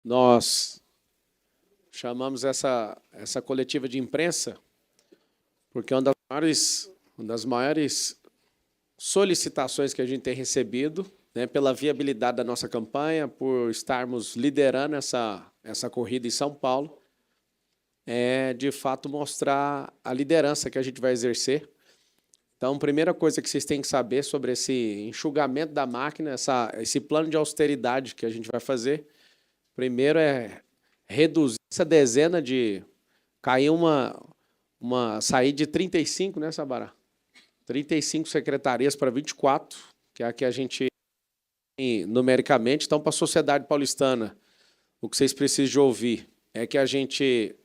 nós chamamos essa coletiva de imprensa porque uma das maiores solicitações que a gente tem recebido, né, pela viabilidade da nossa campanha, por estarmos liderando essa corrida em São Paulo, é, de fato, mostrar a liderança que a gente vai exercer. Então, a primeira coisa que vocês têm que saber sobre esse enxugamento da máquina, esse plano de austeridade que a gente vai fazer, primeiro é reduzir essa dezena de... Cair sair de 35, né, Sabará? 35 secretarias para 24, que é a que a gente tem numericamente. Então, para a sociedade paulistana, o que vocês precisam de ouvir é que a gente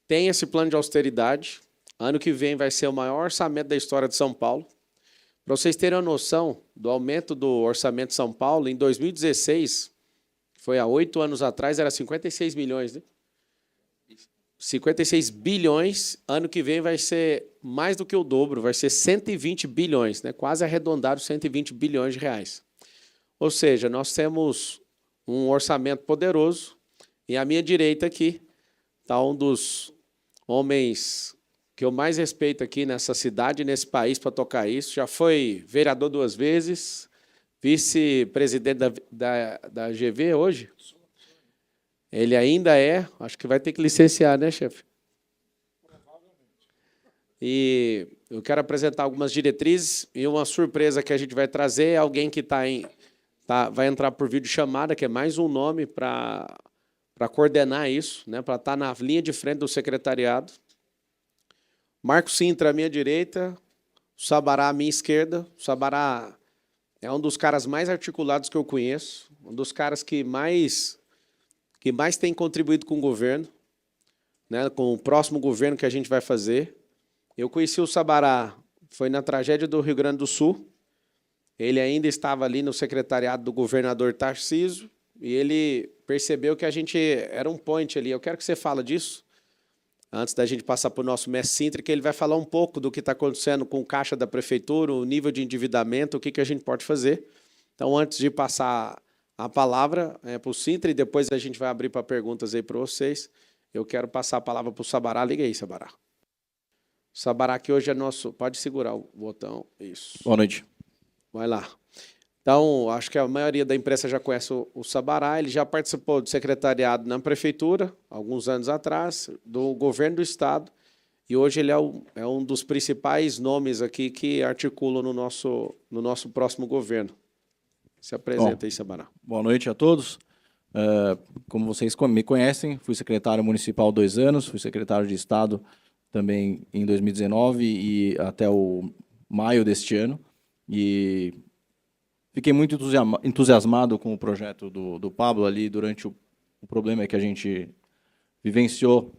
tem esse plano de austeridade. Ano que vem vai ser o maior orçamento da história de São Paulo. Para vocês terem uma noção do aumento do orçamento de São Paulo, em 2016, que foi há 8 anos atrás, era 56 milhões, né? 56 bilhões, ano que vem vai ser mais do que o dobro, vai ser 120 bilhões, né? Quase arredondado 120 bilhões de reais. Ou seja, nós temos um orçamento poderoso, e à minha direita aqui está um dos homens que eu mais respeito aqui nessa cidade, nesse país, para tocar isso. Já foi vereador 2 vezes, vice-presidente da GV hoje. Ele ainda é, acho que vai ter que licenciar, né, chefe? E eu quero apresentar algumas diretrizes e uma surpresa que a gente vai trazer é alguém que vai entrar por videochamada, que é mais um nome para coordenar isso, né, para estar na linha de frente do secretariado. Marco Sintra à minha direita, o Sabará à minha esquerda. O Sabará é um dos caras mais articulados que eu conheço, um dos caras que mais tem contribuído com o governo, né, com o próximo governo que a gente vai fazer. Eu conheci o Sabará, foi na tragédia do Rio Grande do Sul. Ele ainda estava ali no secretariado do governador Tarcísio e ele percebeu que a gente era um point ali. Eu quero que você fale disso, antes da gente passar para o nosso mestre Sintra, que ele vai falar um pouco do que está acontecendo com o caixa da prefeitura, o nível de endividamento, o que a gente pode fazer. Então, antes de passar a palavra para o Sintra e depois a gente vai abrir para perguntas aí para vocês, eu quero passar a palavra para o Sabará. Liga aí, Sabará. O Sabará que hoje é nosso... Pode segurar o botão. Isso. Boa noite. Vai lá. Então, acho que a maioria da imprensa já conhece o Sabará. Ele já participou do secretariado na prefeitura, alguns anos atrás, do governo do Estado, e hoje ele é um dos principais nomes aqui que articulam no nosso próximo governo. Se apresenta aí, Sabará. Boa noite a todos. Como vocês me conhecem, fui secretário municipal 2 anos, fui secretário de Estado também em 2019 e até o maio deste ano. E fiquei muito entusiasmado com o projeto do Pablo ali durante o problema que a gente vivenciou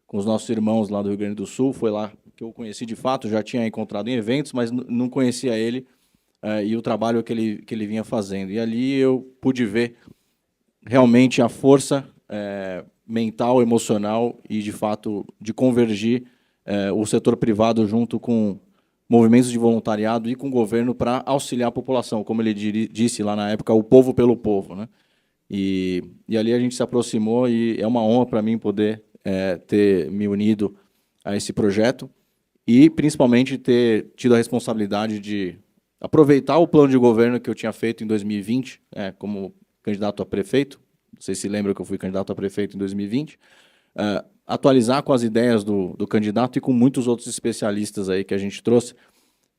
com os nossos irmãos lá do Rio Grande do Sul. Foi lá que eu o conheci de fato, já tinha encontrado em eventos, mas não conhecia ele e o trabalho que ele vinha fazendo. E ali eu pude ver realmente a força mental, emocional e, de fato, de convergir o setor privado junto com movimentos de voluntariado e com o governo para auxiliar a população, como ele disse lá na época, o povo pelo povo, né? E ali a gente se aproximou e é uma honra para mim poder ter me unido a esse projeto e, principalmente, ter tido a responsabilidade de aproveitar o plano de governo que eu tinha feito em 2020, como candidato a prefeito, não sei se lembra que eu fui candidato a prefeito em 2020, atualizar com as ideias do candidato e com muitos outros especialistas aí que a gente trouxe,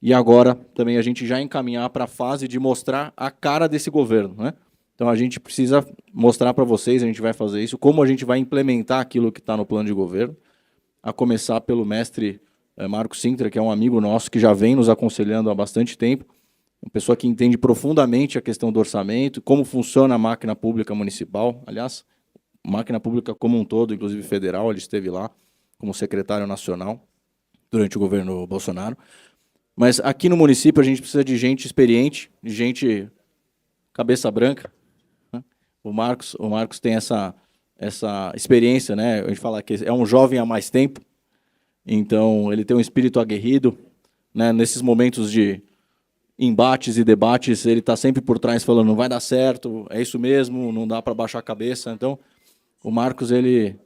e agora também a gente já encaminhar para a fase de mostrar a cara desse governo, né? Então a gente precisa mostrar para vocês, a gente vai fazer isso, como a gente vai implementar aquilo que está no plano de governo, a começar pelo mestre Marco Sintra, que é um amigo nosso que já vem nos aconselhando há bastante tempo, uma pessoa que entende profundamente a questão do orçamento, como funciona a máquina pública municipal, aliás, máquina pública como um todo, inclusive federal, ele esteve lá como secretário nacional durante o governo Bolsonaro. Mas aqui no município a gente precisa de gente experiente, de gente cabeça branca, né? O Marcos tem essa experiência, né? A gente fala que é um jovem há mais tempo, então ele tem um espírito aguerrido, né? Nesses momentos de embates e debates, ele está sempre por trás falando, não vai dar certo, é isso mesmo, não dá para baixar a cabeça. Então, o Marcos, ele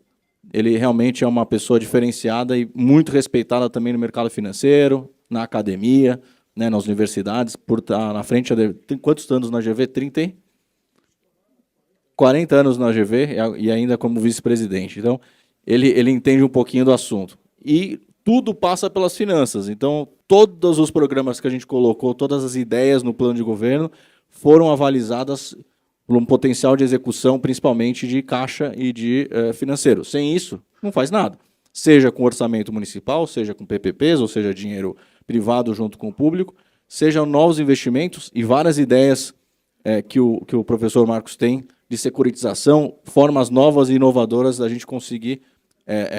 realmente é uma pessoa diferenciada e muito respeitada também no mercado financeiro, na academia, né, nas universidades, por estar na frente. Tem quantos anos na GV? 40 anos na GV e ainda como vice-presidente. Então, ele entende um pouquinho do assunto. E tudo passa pelas finanças. Então, todos os programas que a gente colocou, todas as ideias no plano de governo, foram avalizadas por um potencial de execução, principalmente de caixa e de financeiro. Sem isso, não faz nada. Seja com orçamento municipal, seja com PPPs, ou seja, dinheiro privado junto com o público, sejam novos investimentos e várias ideias que o professor Marcos tem de securitização, formas novas e inovadoras da gente conseguir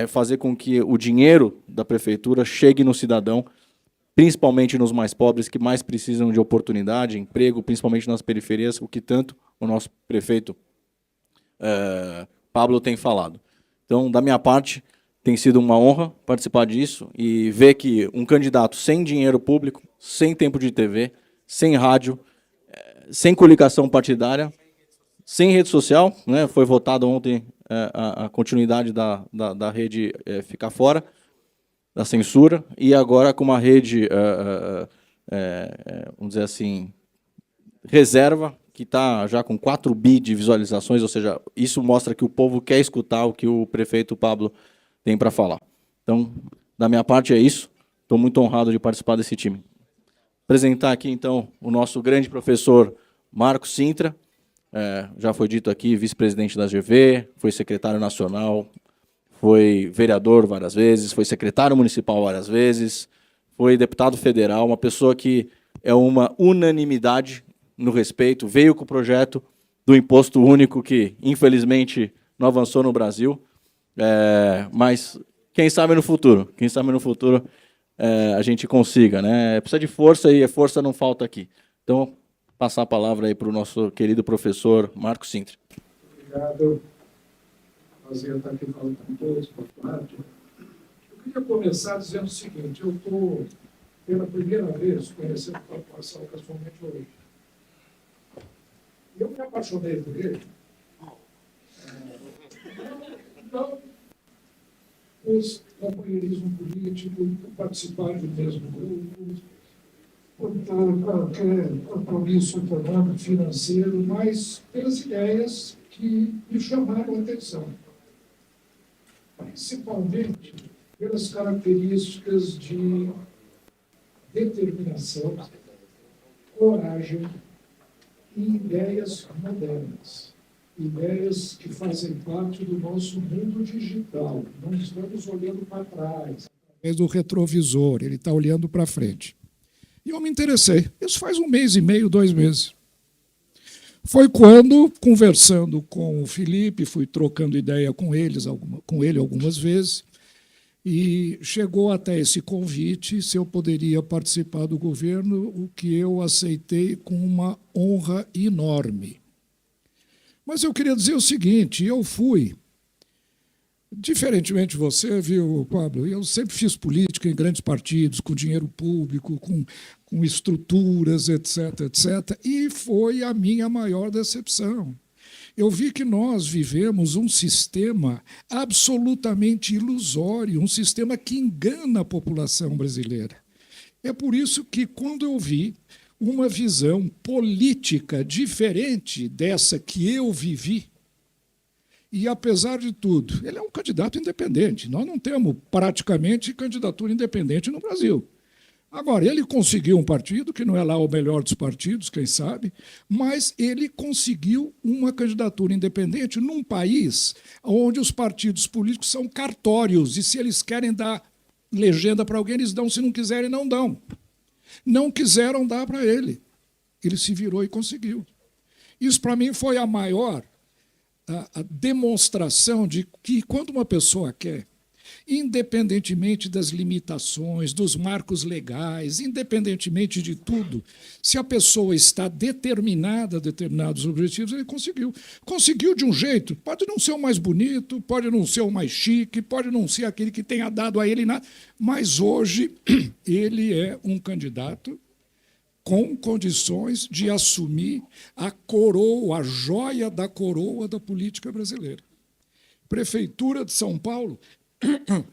fazer com que o dinheiro da prefeitura chegue no cidadão, principalmente nos mais pobres, que mais precisam de oportunidade, emprego, principalmente nas periferias, o que tanto o nosso prefeito Pablo tem falado. Então, da minha parte, tem sido uma honra participar disso e ver que um candidato sem dinheiro público, sem tempo de TV, sem rádio, sem coligação partidária, sem rede social, né, foi votado ontem a continuidade da rede ficar fora da censura, e agora com uma rede, vamos dizer assim, reserva, que está já com 4 bi de visualizações, ou seja, isso mostra que o povo quer escutar o que o prefeito Pablo tem para falar. Então, da minha parte é isso, estou muito honrado de participar desse time. Apresentar aqui, então, o nosso grande professor Marcos Cintra, já foi dito aqui, vice-presidente da GV, foi secretário nacional, foi vereador várias vezes, foi secretário municipal várias vezes, foi deputado federal, uma pessoa que é uma unanimidade no respeito, veio com o projeto do imposto único, que, infelizmente, não avançou no Brasil, mas quem sabe no futuro, a gente consiga, né? Precisa de força e a força não falta aqui. Então, passar a palavra aí para o nosso querido professor Marcos Cintra. Obrigado. Prazer estar aqui falando com todos, boa tarde. Eu queria começar dizendo o seguinte: eu estou, pela primeira vez, conhecendo a população casualmente hoje. E eu me apaixonei por ele. Não os companheirismo político, participar do mesmo grupo, por qualquer compromisso econômico, financeiro, mas pelas ideias que me chamaram a atenção. Principalmente pelas características de determinação, coragem e ideias modernas. Ideias que fazem parte do nosso mundo digital. Não estamos olhando para trás. Através do retrovisor, ele está olhando para frente. E eu me interessei. Isso faz 1 mês e meio, 2 meses. Foi quando, conversando com o Felipe, fui trocando ideia com ele algumas vezes, e chegou até esse convite, se eu poderia participar do governo, o que eu aceitei com uma honra enorme. Mas eu queria dizer o seguinte: eu fui, diferentemente de você, viu, Pablo, eu sempre fiz política em grandes partidos, com dinheiro público, com estruturas, etc., etc., e foi a minha maior decepção. Eu vi que nós vivemos um sistema absolutamente ilusório, um sistema que engana a população brasileira. É por isso que, quando eu vi uma visão política diferente dessa que eu vivi, e, apesar de tudo, ele é um candidato independente. Nós não temos, praticamente, candidatura independente no Brasil. Agora, ele conseguiu um partido, que não é lá o melhor dos partidos, quem sabe, mas ele conseguiu uma candidatura independente num país onde os partidos políticos são cartórios, e se eles querem dar legenda para alguém, eles dão, se não quiserem, não dão. Não quiseram dar para ele. Ele se virou e conseguiu. Isso, para mim, foi a maior a demonstração de que, quando uma pessoa quer, independentemente das limitações, dos marcos legais, independentemente de tudo, se a pessoa está determinada a determinados objetivos, ele conseguiu. Conseguiu de um jeito, pode não ser o mais bonito, pode não ser o mais chique, pode não ser aquele que tenha dado a ele nada, mas hoje ele é um candidato com condições de assumir a coroa, a joia da coroa da política brasileira. Prefeitura de São Paulo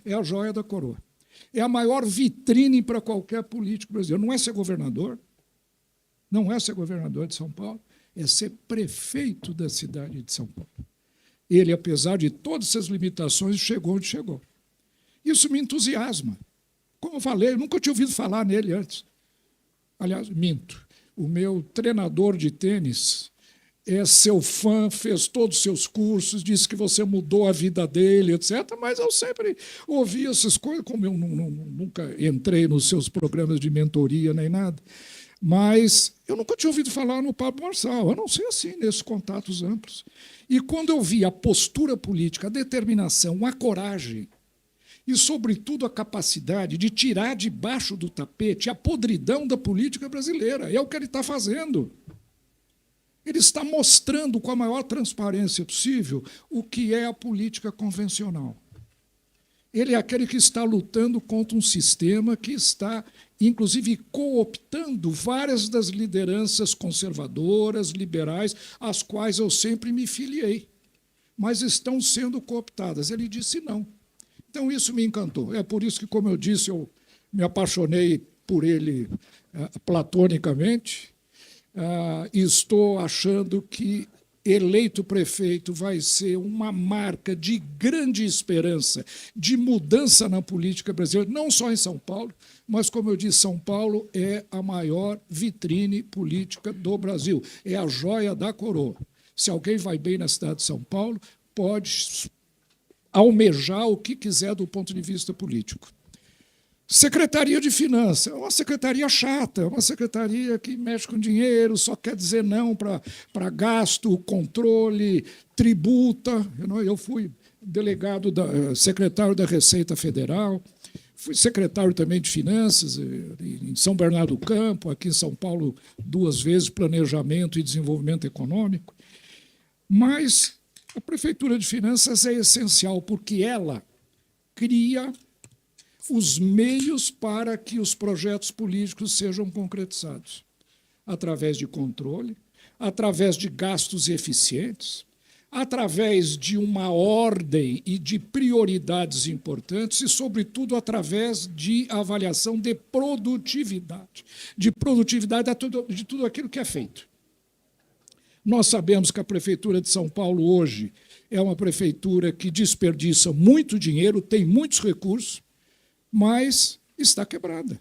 é a joia da coroa. É a maior vitrine para qualquer político brasileiro. Não é ser governador, não é ser governador de São Paulo, é ser prefeito da cidade de São Paulo. Ele, apesar de todas essas limitações, chegou onde chegou. Isso me entusiasma. Como eu falei, eu nunca tinha ouvido falar nele antes. Aliás, minto. O meu treinador de tênis é seu fã, fez todos os seus cursos, disse que você mudou a vida dele, etc. Mas eu sempre ouvi essas coisas, como eu nunca entrei nos seus programas de mentoria nem nada. Mas eu nunca tinha ouvido falar no Pablo Marçal, a não ser assim, nesses contatos amplos. E quando eu vi a postura política, a determinação, a coragem, e, sobretudo, a capacidade de tirar debaixo do tapete a podridão da política brasileira, é o que ele está fazendo. Ele está mostrando com a maior transparência possível o que é a política convencional. Ele é aquele que está lutando contra um sistema que está, inclusive, cooptando várias das lideranças conservadoras, liberais, às quais eu sempre me filiei, mas estão sendo cooptadas. Ele disse não. Então, isso me encantou. É por isso que, como eu disse, eu me apaixonei por ele platonicamente. Estou achando que eleito prefeito vai ser uma marca de grande esperança, de mudança na política brasileira, não só em São Paulo, mas, como eu disse, São Paulo é a maior vitrine política do Brasil, é a joia da coroa. Se alguém vai bem na cidade de São Paulo, pode almejar o que quiser do ponto de vista político. Secretaria de Finanças, é uma secretaria chata, é uma secretaria que mexe com dinheiro, só quer dizer não para gasto, controle, tributa. Eu fui delegado, secretário da Receita Federal, fui secretário também de Finanças em São Bernardo do Campo, aqui em São Paulo 2 vezes, Planejamento e Desenvolvimento Econômico. Mas a Prefeitura de Finanças é essencial, porque ela cria os meios para que os projetos políticos sejam concretizados, através de controle, através de gastos eficientes, através de uma ordem e de prioridades importantes e, sobretudo, através de avaliação de produtividade de tudo aquilo que é feito. Nós sabemos que a Prefeitura de São Paulo hoje é uma prefeitura que desperdiça muito dinheiro, tem muitos recursos, mas está quebrada.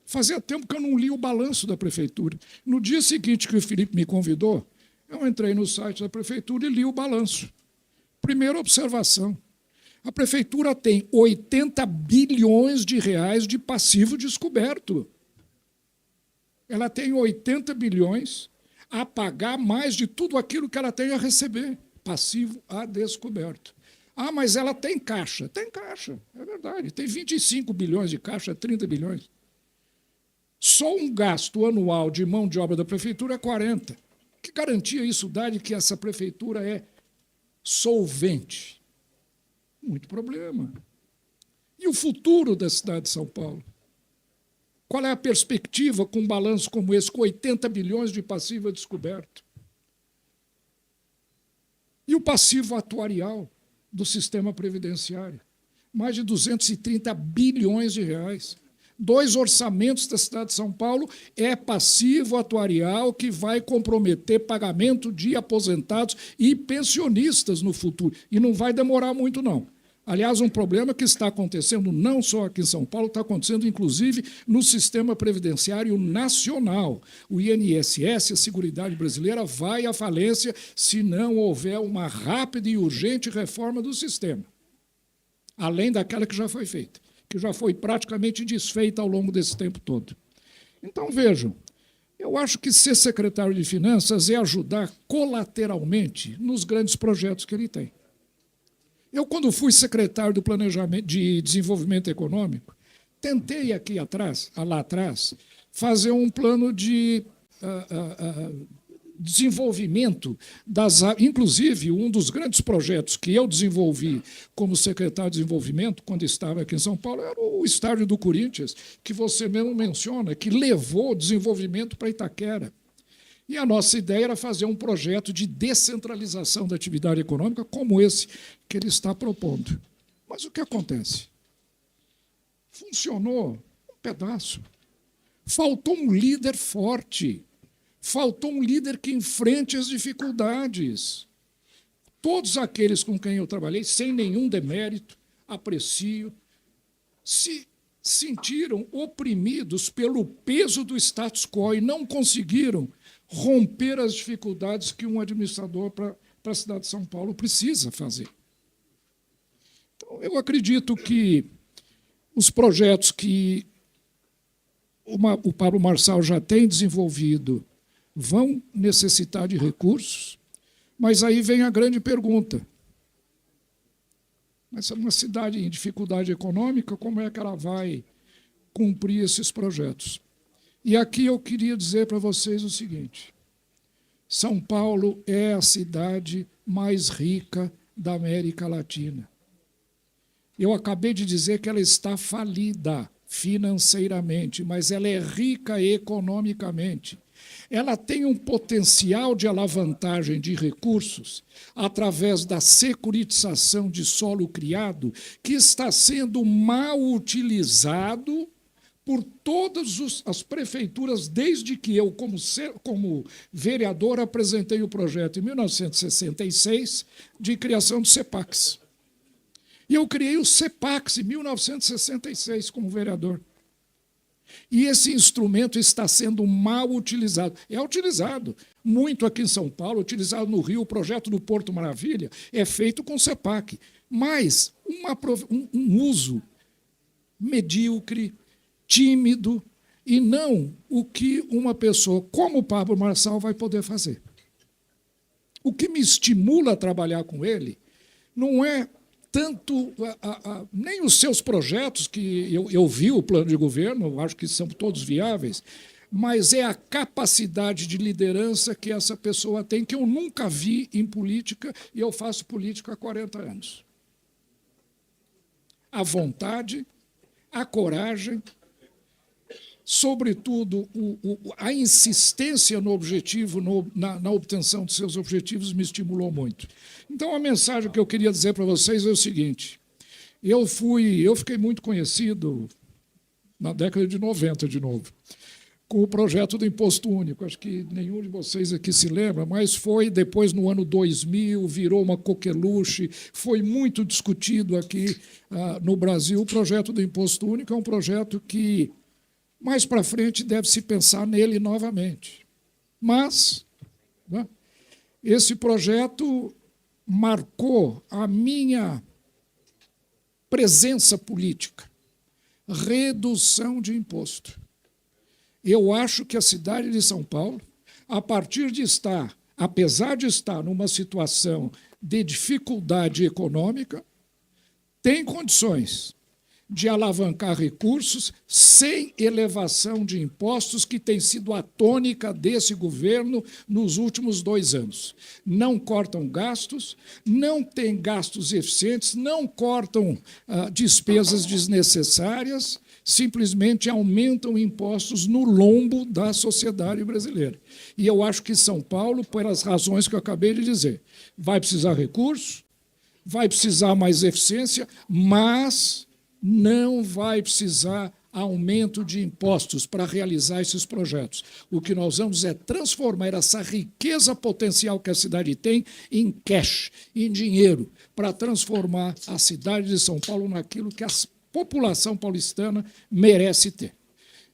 Fazia tempo que eu não li o balanço da prefeitura. No dia seguinte que o Felipe me convidou, eu entrei no site da prefeitura e li o balanço. Primeira observação, a prefeitura tem 80 bilhões de reais de passivo descoberto. Ela tem 80 bilhões a pagar mais de tudo aquilo que ela tem a receber, passivo a descoberto. Mas ela tem caixa. Tem caixa, é verdade. Tem 25 bilhões de caixa, 30 bilhões. Só um gasto anual de mão de obra da prefeitura é 40. Que garantia isso dá de que essa prefeitura é solvente? Muito problema. E o futuro da cidade de São Paulo? Qual é a perspectiva com um balanço como esse, com 80 bilhões de passivo a descoberto? E o passivo atuarial do sistema previdenciário? Mais de 230 bilhões de reais. 2 orçamentos da cidade de São Paulo é passivo atuarial que vai comprometer pagamento de aposentados e pensionistas no futuro. E não vai demorar muito, não. Aliás, um problema que está acontecendo não só aqui em São Paulo, está acontecendo, inclusive, no sistema previdenciário nacional. O INSS, a Seguridade Brasileira, vai à falência se não houver uma rápida e urgente reforma do sistema, além daquela que já foi feita, que já foi praticamente desfeita ao longo desse tempo todo. Então, vejam, eu acho que ser secretário de Finanças é ajudar colateralmente nos grandes projetos que ele tem. Eu, quando fui secretário do Planejamento de Desenvolvimento Econômico, tentei lá atrás, fazer um plano de desenvolvimento inclusive, um dos grandes projetos que eu desenvolvi como secretário de Desenvolvimento, quando estava aqui em São Paulo, era o estádio do Corinthians, que você mesmo menciona, que levou o desenvolvimento para Itaquera. E a nossa ideia era fazer um projeto de descentralização da atividade econômica, como esse que ele está propondo. Mas o que acontece? Funcionou um pedaço. Faltou um líder forte. Faltou um líder que enfrente as dificuldades. Todos aqueles com quem eu trabalhei, sem nenhum demérito, aprecio, se sentiram oprimidos pelo peso do status quo e não conseguiram romper as dificuldades que um administrador para a cidade de São Paulo precisa fazer. Então, eu acredito que os projetos que o Pablo Marçal já tem desenvolvido vão necessitar de recursos, mas aí vem a grande pergunta. Mas uma cidade em dificuldade econômica, como é que ela vai cumprir esses projetos? E aqui eu queria dizer para vocês o seguinte: São Paulo é a cidade mais rica da América Latina. Eu acabei de dizer que ela está falida financeiramente, mas ela é rica economicamente. Ela tem um potencial de alavancagem de recursos através da securitização de solo criado, que está sendo mal utilizado por todas as prefeituras, desde que eu, como vereador, apresentei o projeto em 1966 de criação do CEPAX. E eu criei o CEPAX em 1966 como vereador. E esse instrumento está sendo mal utilizado. É utilizado muito aqui em São Paulo, utilizado no Rio. O projeto do Porto Maravilha é feito com CEPAC, mas um uso medíocre, tímido, e não o que uma pessoa como o Pablo Marçal vai poder fazer. O que me estimula a trabalhar com ele não é tanto nem os seus projetos, que eu vi o plano de governo, acho que são todos viáveis, mas é a capacidade de liderança que essa pessoa tem, que eu nunca vi em política, e eu faço política há 40 anos. A vontade, a coragem, sobretudo a insistência no objetivo, na obtenção de seus objetivos, me estimulou muito. Então, a mensagem que eu queria dizer para vocês é o seguinte: eu fiquei muito conhecido na década de 90, de novo, com o projeto do Imposto Único. Acho que nenhum de vocês aqui se lembra, mas foi depois, no ano 2000, virou uma coqueluche, foi muito discutido aqui no Brasil. O projeto do Imposto Único é um projeto que, mais para frente, deve-se pensar nele novamente. Mas, né, esse projeto marcou a minha presença política. Redução de imposto. Eu acho que a cidade de São Paulo, apesar de estar numa situação de dificuldade econômica, tem condições de alavancar recursos sem elevação de impostos, que tem sido a tônica desse governo nos últimos 2 anos. Não cortam gastos, não têm gastos eficientes, não cortam despesas desnecessárias, simplesmente aumentam impostos no lombo da sociedade brasileira. E eu acho que São Paulo, pelas razões que eu acabei de dizer, vai precisar recursos, vai precisar mais eficiência, mas não vai precisar aumento de impostos para realizar esses projetos. O que nós vamos é transformar essa riqueza potencial que a cidade tem em cash, em dinheiro, para transformar a cidade de São Paulo naquilo que a população paulistana merece ter.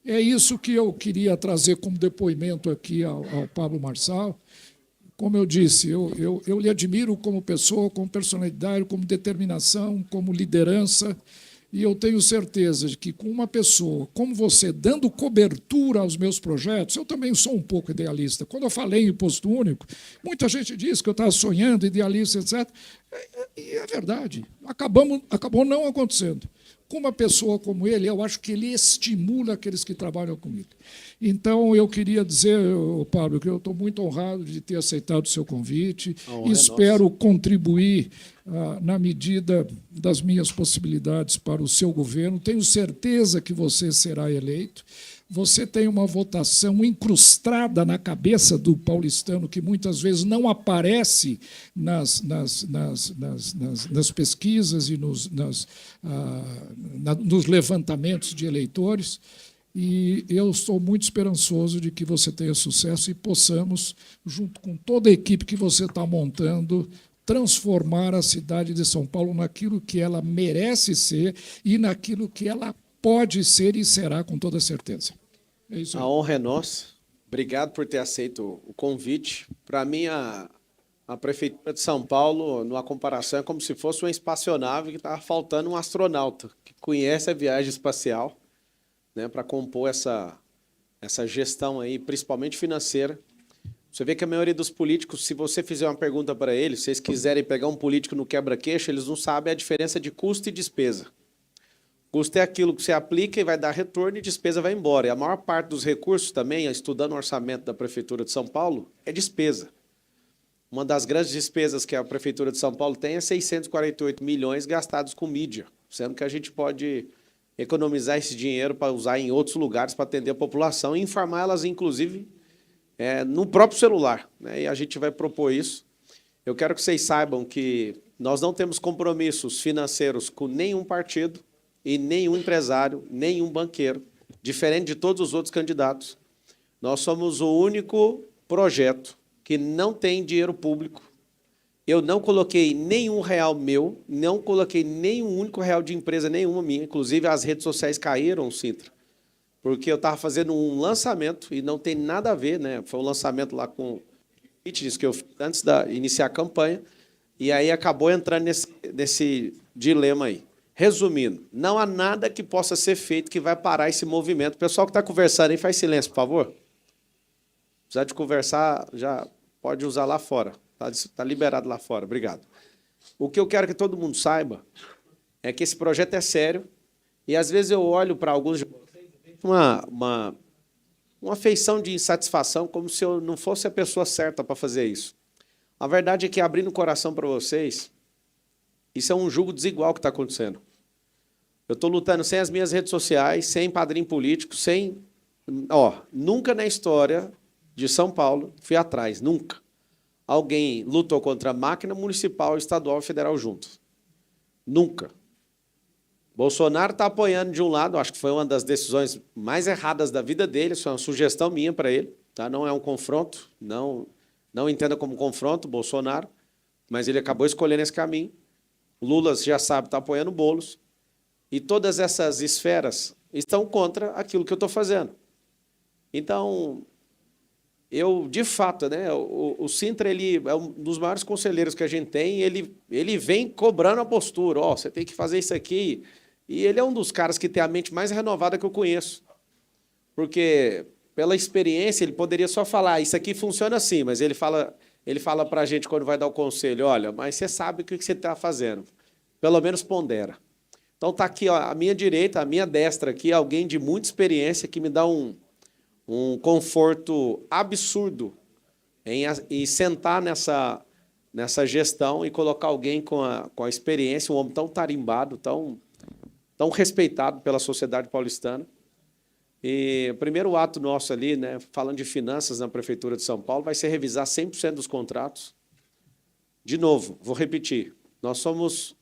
É isso que eu queria trazer como depoimento aqui ao Pablo Marçal. Como eu disse, eu lhe admiro como pessoa, como personalidade, como determinação, como liderança. E eu tenho certeza de que, com uma pessoa como você dando cobertura aos meus projetos, eu também sou um pouco idealista. Quando eu falei em imposto único, muita gente disse que eu estava sonhando, idealista, etc. E é verdade. Acabou não acontecendo. Com uma pessoa como ele, eu acho que ele estimula aqueles que trabalham com ele. Então, eu queria dizer, Pablo, que eu estou muito honrado de ter aceitado o seu convite. Espero contribuir na medida das minhas possibilidades para o seu governo. Tenho certeza que você será eleito, você tem uma votação incrustada na cabeça do paulistano, que muitas vezes não aparece nas pesquisas e nos levantamentos de eleitores. E eu estou muito esperançoso de que você tenha sucesso e possamos, junto com toda a equipe que você está montando, transformar a cidade de São Paulo naquilo que ela merece ser e naquilo que ela pode ser e será, com toda certeza. É isso aí. A honra é nossa. Obrigado por ter aceito o convite. Para mim, a Prefeitura de São Paulo, numa comparação, é como se fosse uma espaçonave que estava faltando um astronauta que conhece a viagem espacial, né, para compor essa gestão aí, principalmente financeira. Você vê que a maioria dos políticos, se você fizer uma pergunta para eles, se vocês quiserem pegar um político no quebra-queixo, eles não sabem a diferença de custo e despesa. Custo é aquilo que você aplica e vai dar retorno e despesa vai embora. E a maior parte dos recursos também, estudando o orçamento da Prefeitura de São Paulo, é despesa. Uma das grandes despesas que a Prefeitura de São Paulo tem é 648 milhões gastados com mídia, sendo que a gente pode economizar esse dinheiro para usar em outros lugares para atender a população e informar elas, inclusive, no próprio celular, né? E a gente vai propor isso. Eu quero que vocês saibam que nós não temos compromissos financeiros com nenhum partido e nenhum empresário, nenhum banqueiro, diferente de todos os outros candidatos. Nós somos o único projeto que não tem dinheiro público. Eu não coloquei nenhum real meu, não coloquei nenhum único real de empresa nenhuma minha. Inclusive, as redes sociais caíram, Sintra, porque eu estava fazendo um lançamento e não tem nada a ver, né? Foi um lançamento lá com pitches que eu fiz antes de iniciar a campanha, e aí acabou entrando nesse dilema aí. Resumindo, não há nada que possa ser feito que vai parar esse movimento. O pessoal que está conversando aí, faz silêncio, por favor. Precisar de conversar, já pode usar lá fora. Está liberado lá fora. Obrigado. O que eu quero que todo mundo saiba é que esse projeto é sério e, às vezes, eu olho para alguns de vocês uma feição de insatisfação, como se eu não fosse a pessoa certa para fazer isso. A verdade é que, abrindo o coração para vocês, isso é um jogo desigual que está acontecendo. Eu estou lutando sem as minhas redes sociais, sem padrinho político, sem... nunca na história de São Paulo fui atrás, nunca. Alguém lutou contra a máquina municipal, estadual e federal juntos. Nunca. Bolsonaro está apoiando de um lado, acho que foi uma das decisões mais erradas da vida dele, isso é uma sugestão minha para ele, tá? Não é um confronto, não entenda como confronto, Bolsonaro, mas ele acabou escolhendo esse caminho. Lula, já sabe, está apoiando Boulos, e todas essas esferas estão contra aquilo que eu estou fazendo. Então, eu, de fato, né, o Sintra ele é um dos maiores conselheiros que a gente tem, ele vem cobrando a postura, você tem que fazer isso aqui, e ele é um dos caras que tem a mente mais renovada que eu conheço, porque, pela experiência, ele poderia só falar, isso aqui funciona assim, mas ele fala para a gente quando vai dar o conselho, olha, mas você sabe o que você está fazendo, pelo menos pondera. Então está aqui, à minha direita, à minha destra aqui, alguém de muita experiência que me dá um conforto absurdo em sentar nessa gestão e colocar alguém com a experiência, um homem tão tarimbado, tão respeitado pela sociedade paulistana. E o primeiro ato nosso ali, né, falando de finanças na Prefeitura de São Paulo, vai ser revisar 100% dos contratos. De novo, vou repetir, nós somos...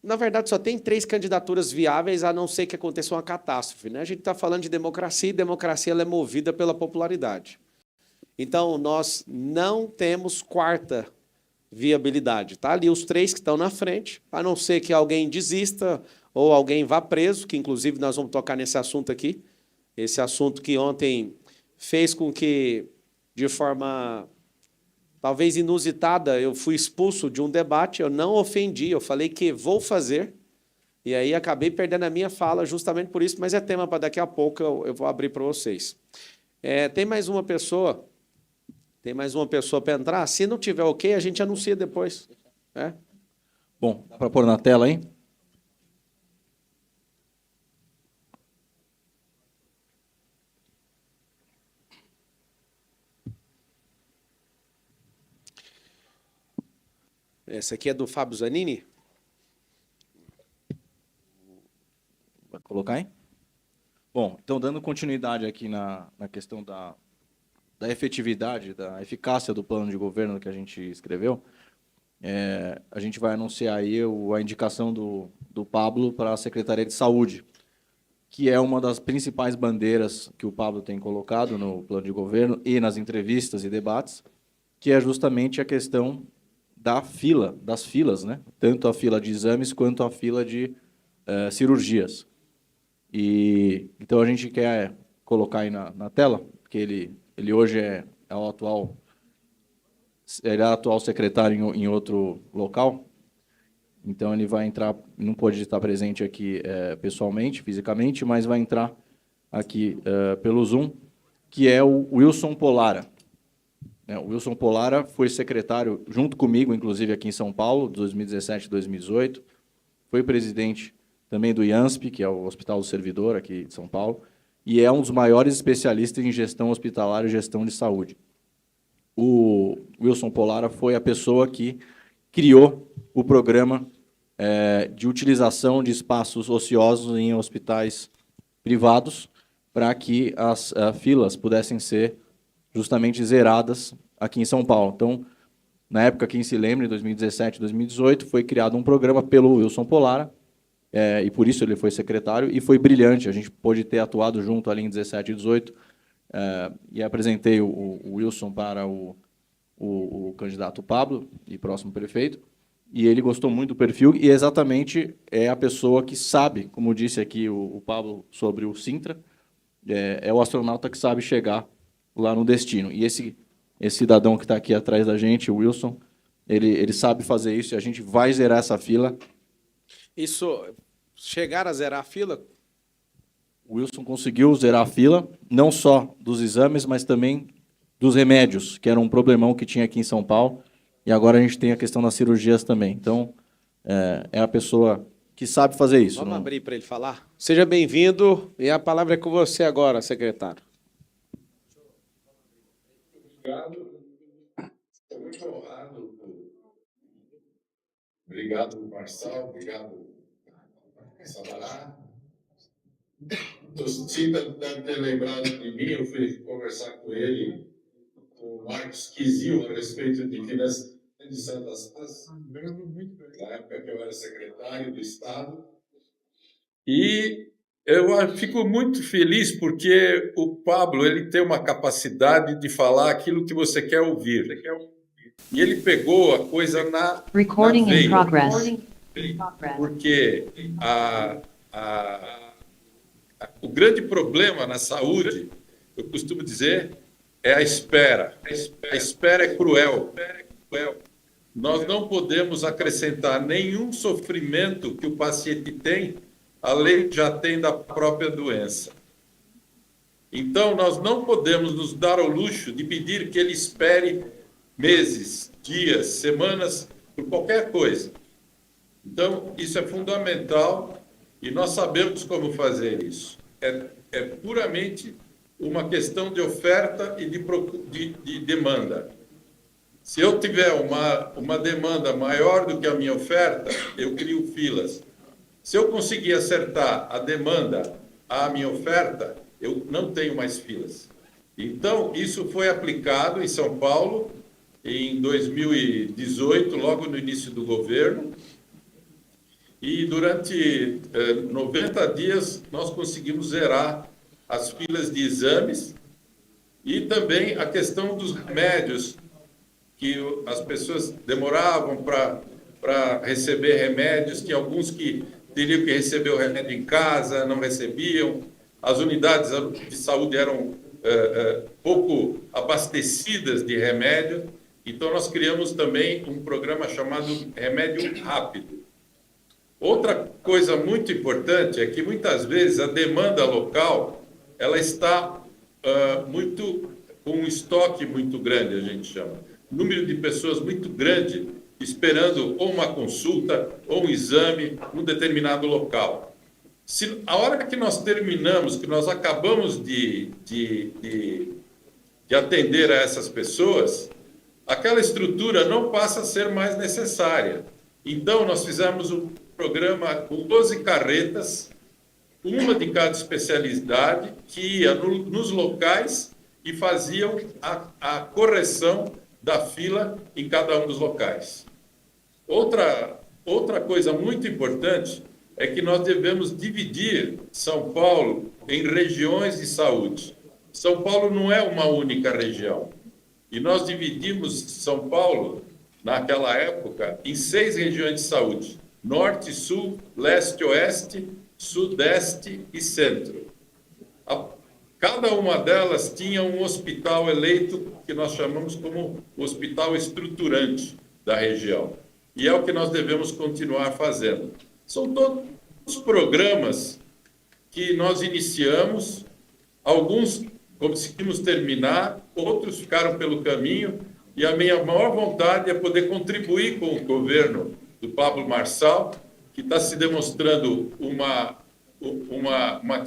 Na verdade, só tem 3 candidaturas viáveis, a não ser que aconteça uma catástrofe, né? A gente está falando de democracia, e democracia ela é movida pela popularidade. Então, nós não temos quarta viabilidade. Tá ali os 3 que estão na frente, a não ser que alguém desista ou alguém vá preso, que, inclusive, nós vamos tocar nesse assunto aqui. Esse assunto que ontem fez com que, de forma... talvez inusitada, eu fui expulso de um debate, eu não ofendi, eu falei que vou fazer, e aí acabei perdendo a minha fala justamente por isso, mas é tema para daqui a pouco, eu vou abrir para vocês. Tem mais uma pessoa para entrar? Se não tiver ok, a gente anuncia depois. Bom, para pôr na tela aí. Essa aqui é do Fábio Zanini? Vai colocar aí? Bom, então, dando continuidade aqui na questão da efetividade, da eficácia do plano de governo que a gente escreveu, a gente vai anunciar aí a indicação do Pablo para a Secretaria de Saúde, que é uma das principais bandeiras que o Pablo tem colocado no plano de governo e nas entrevistas e debates, que é justamente a questão das filas, né? Tanto a fila de exames quanto a fila de cirurgias. E então a gente quer colocar aí na tela, porque ele hoje é o atual secretário em outro local, então ele vai entrar, não pode estar presente aqui pessoalmente, fisicamente, mas vai entrar aqui pelo Zoom, que é o Wilson Polara. O Wilson Polara foi secretário, junto comigo, inclusive, aqui em São Paulo, de 2017 e 2018, foi presidente também do IANSP, que é o Hospital do Servidor, aqui de São Paulo, e é um dos maiores especialistas em gestão hospitalar e gestão de saúde. O Wilson Polara foi a pessoa que criou o programa de utilização de espaços ociosos em hospitais privados para que as filas pudessem ser justamente zeradas aqui em São Paulo. Então, na época, quem se lembra, em 2017 e 2018, foi criado um programa pelo Wilson Polara, e por isso ele foi secretário, e foi brilhante. A gente pôde ter atuado junto ali em 17 e 18, e apresentei o Wilson para o candidato Pablo, e próximo prefeito, e ele gostou muito do perfil, e exatamente é a pessoa que sabe, como disse aqui o Pablo sobre o Sintra, é o astronauta que sabe chegar lá no destino. E esse cidadão que está aqui atrás da gente, o Wilson, ele sabe fazer isso, e a gente vai zerar essa fila. Isso, chegar a zerar a fila? O Wilson conseguiu zerar a fila, não só dos exames, mas também dos remédios, que era um problemão que tinha aqui em São Paulo, e agora a gente tem a questão das cirurgias também. Então, é a pessoa que sabe fazer isso. Vamos abrir para ele falar? Seja bem-vindo, e a palavra é com você agora, secretário. Obrigado. Estou muito honrado. Obrigado, Marçal. Obrigado, Sabará. O Cita deve ter lembrado de mim. Eu fui conversar com ele, com o Marcos Quizil, a respeito de finanças de Santas Casas, na época que eu era secretário do Estado. E eu fico muito feliz porque o Pablo ele tem uma capacidade de falar aquilo que você quer ouvir. E ele pegou a coisa na veia. Porque o grande problema na saúde, eu costumo dizer, é a espera. A espera é cruel. Nós não podemos acrescentar nenhum sofrimento que o paciente tem, além que já tem da própria doença. Então, nós não podemos nos dar ao luxo de pedir que ele espere meses, dias, semanas, por qualquer coisa. Então, isso é fundamental e nós sabemos como fazer isso. É puramente uma questão de oferta e de demanda. Se eu tiver uma demanda maior do que a minha oferta, eu crio filas. Se eu conseguir acertar a demanda à minha oferta, eu não tenho mais filas. Então, isso foi aplicado em São Paulo em 2018, logo no início do governo, e durante 90 dias nós conseguimos zerar as filas de exames e também a questão dos remédios, que as pessoas demoravam para receber remédios, tinha alguns que teriam que receber o remédio em casa, não recebiam, as unidades de saúde eram pouco abastecidas de remédio, então nós criamos também um programa chamado Remédio Rápido. Outra coisa muito importante é que muitas vezes a demanda local ela está com um estoque muito grande, a gente chama. Número de pessoas muito grande esperando ou uma consulta ou um exame num determinado local. Se a hora que nós terminamos, que nós acabamos de atender a essas pessoas, aquela estrutura não passa a ser mais necessária. Então, nós fizemos um programa com 12 carretas uma de cada especialidade, que ia nos locais e faziam a correção da fila em cada um dos locais. Outra coisa muito importante é que nós devemos dividir São Paulo em regiões de saúde. São Paulo não é uma única região. E nós dividimos São Paulo, naquela época, em 6 regiões de saúde: Norte, Sul, Leste, Oeste, Sudeste e Centro. Cada uma delas tinha um hospital eleito, que nós chamamos como hospital estruturante da região. E é o que nós devemos continuar fazendo. São todos programas que nós iniciamos, alguns conseguimos terminar, outros ficaram pelo caminho, e a minha maior vontade é poder contribuir com o governo do Pablo Marçal, que está se demonstrando uma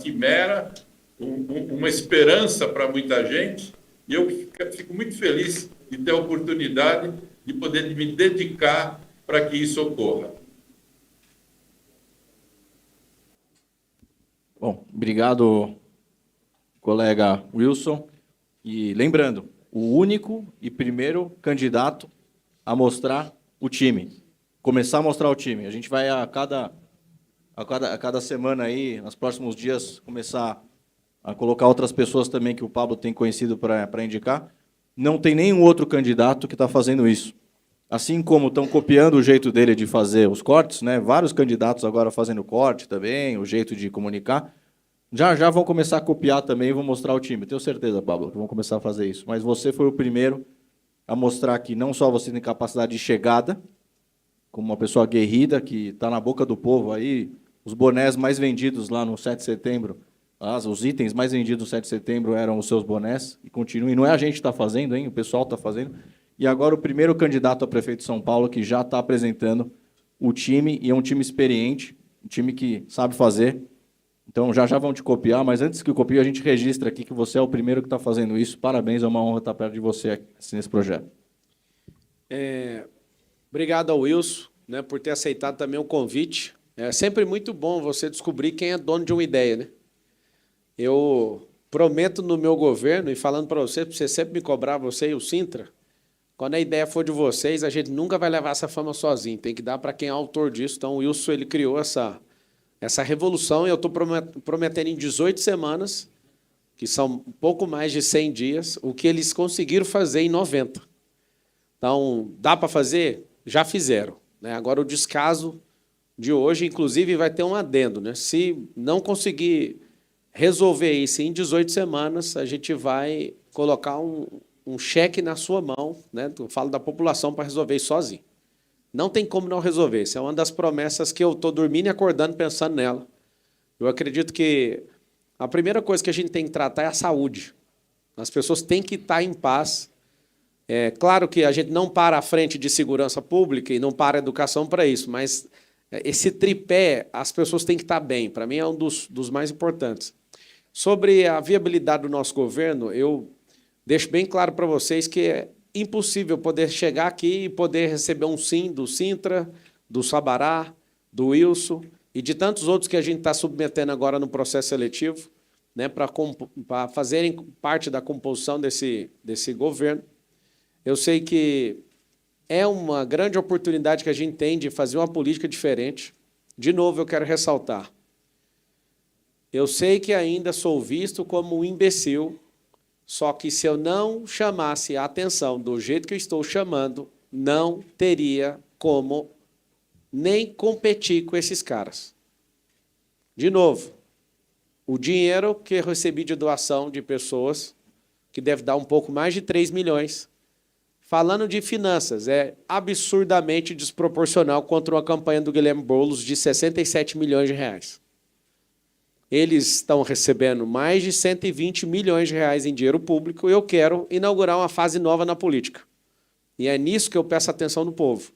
quimera, uma esperança para muita gente, e eu fico muito feliz de ter a oportunidade de poder me dedicar para que isso ocorra. Bom, obrigado, colega Wilson. E lembrando, o único e primeiro candidato a mostrar o time. Começar a mostrar o time. A gente vai a cada semana aí, nos próximos dias, começar a colocar outras pessoas também que o Pablo tem conhecido para indicar. Não tem nenhum outro candidato que está fazendo isso. Assim como estão copiando o jeito dele de fazer os cortes, né? Vários candidatos agora fazendo corte também, o jeito de comunicar. Já vão começar a copiar também e vão mostrar o time. Tenho certeza, Pablo, que vão começar a fazer isso. Mas você foi o primeiro a mostrar que não só você tem capacidade de chegada, como uma pessoa aguerrida que está na boca do povo aí, os bonés mais vendidos lá no 7 de setembro, os itens mais vendidos no 7 de setembro eram os seus bonés, e continuam. E não é a gente que está fazendo, hein? O pessoal está fazendo. E agora o primeiro candidato a prefeito de São Paulo que já está apresentando o time, e é um time experiente, um time que sabe fazer. Então, já vão te copiar, mas antes que copie, a gente registra aqui que você é o primeiro que está fazendo isso. Parabéns, é uma honra estar perto de você nesse projeto. Obrigado ao Wilson, né, por ter aceitado também o convite. É sempre muito bom você descobrir quem é dono de uma ideia, né? Eu prometo no meu governo, e falando para você sempre me cobrar, você e o Sintra, quando a ideia for de vocês, a gente nunca vai levar essa fama sozinho, tem que dar para quem é autor disso. Então, o Wilson ele criou essa revolução, e eu estou prometendo em 18 semanas, que são um pouco mais de 100 dias, o que eles conseguiram fazer em 90. Então, dá para fazer? Já fizeram, né? Agora, o descaso de hoje, inclusive, vai ter um adendo, né? Se não conseguir resolver isso em 18 semanas, a gente vai colocar um cheque na sua mão, né? Eu falo da população para resolver isso sozinho. Não tem como não resolver. Isso é uma das promessas que eu estou dormindo e acordando pensando nela. Eu acredito que a primeira coisa que a gente tem que tratar é a saúde. As pessoas têm que estar em paz. É claro que a gente não para à frente de segurança pública e não para a educação para isso, mas esse tripé, as pessoas têm que estar bem. Para mim, é um dos mais importantes. Sobre a viabilidade do nosso governo, eu deixo bem claro para vocês que é impossível poder chegar aqui e poder receber um sim do Sintra, do Sabará, do Wilson e de tantos outros que a gente está submetendo agora no processo seletivo, né, para fazerem parte da composição desse governo. Eu sei que é uma grande oportunidade que a gente tem de fazer uma política diferente. De novo, eu quero ressaltar. Eu sei que ainda sou visto como um imbecil, só que se eu não chamasse a atenção do jeito que eu estou chamando, não teria como nem competir com esses caras. De novo, o dinheiro que eu recebi de doação de pessoas, que deve dar um pouco mais de 3 milhões, falando de finanças, é absurdamente desproporcional contra uma campanha do Guilherme Boulos de 67 milhões de reais. Eles estão recebendo mais de 120 milhões de reais em dinheiro público e eu quero inaugurar uma fase nova na política. E é nisso que eu peço a atenção do povo.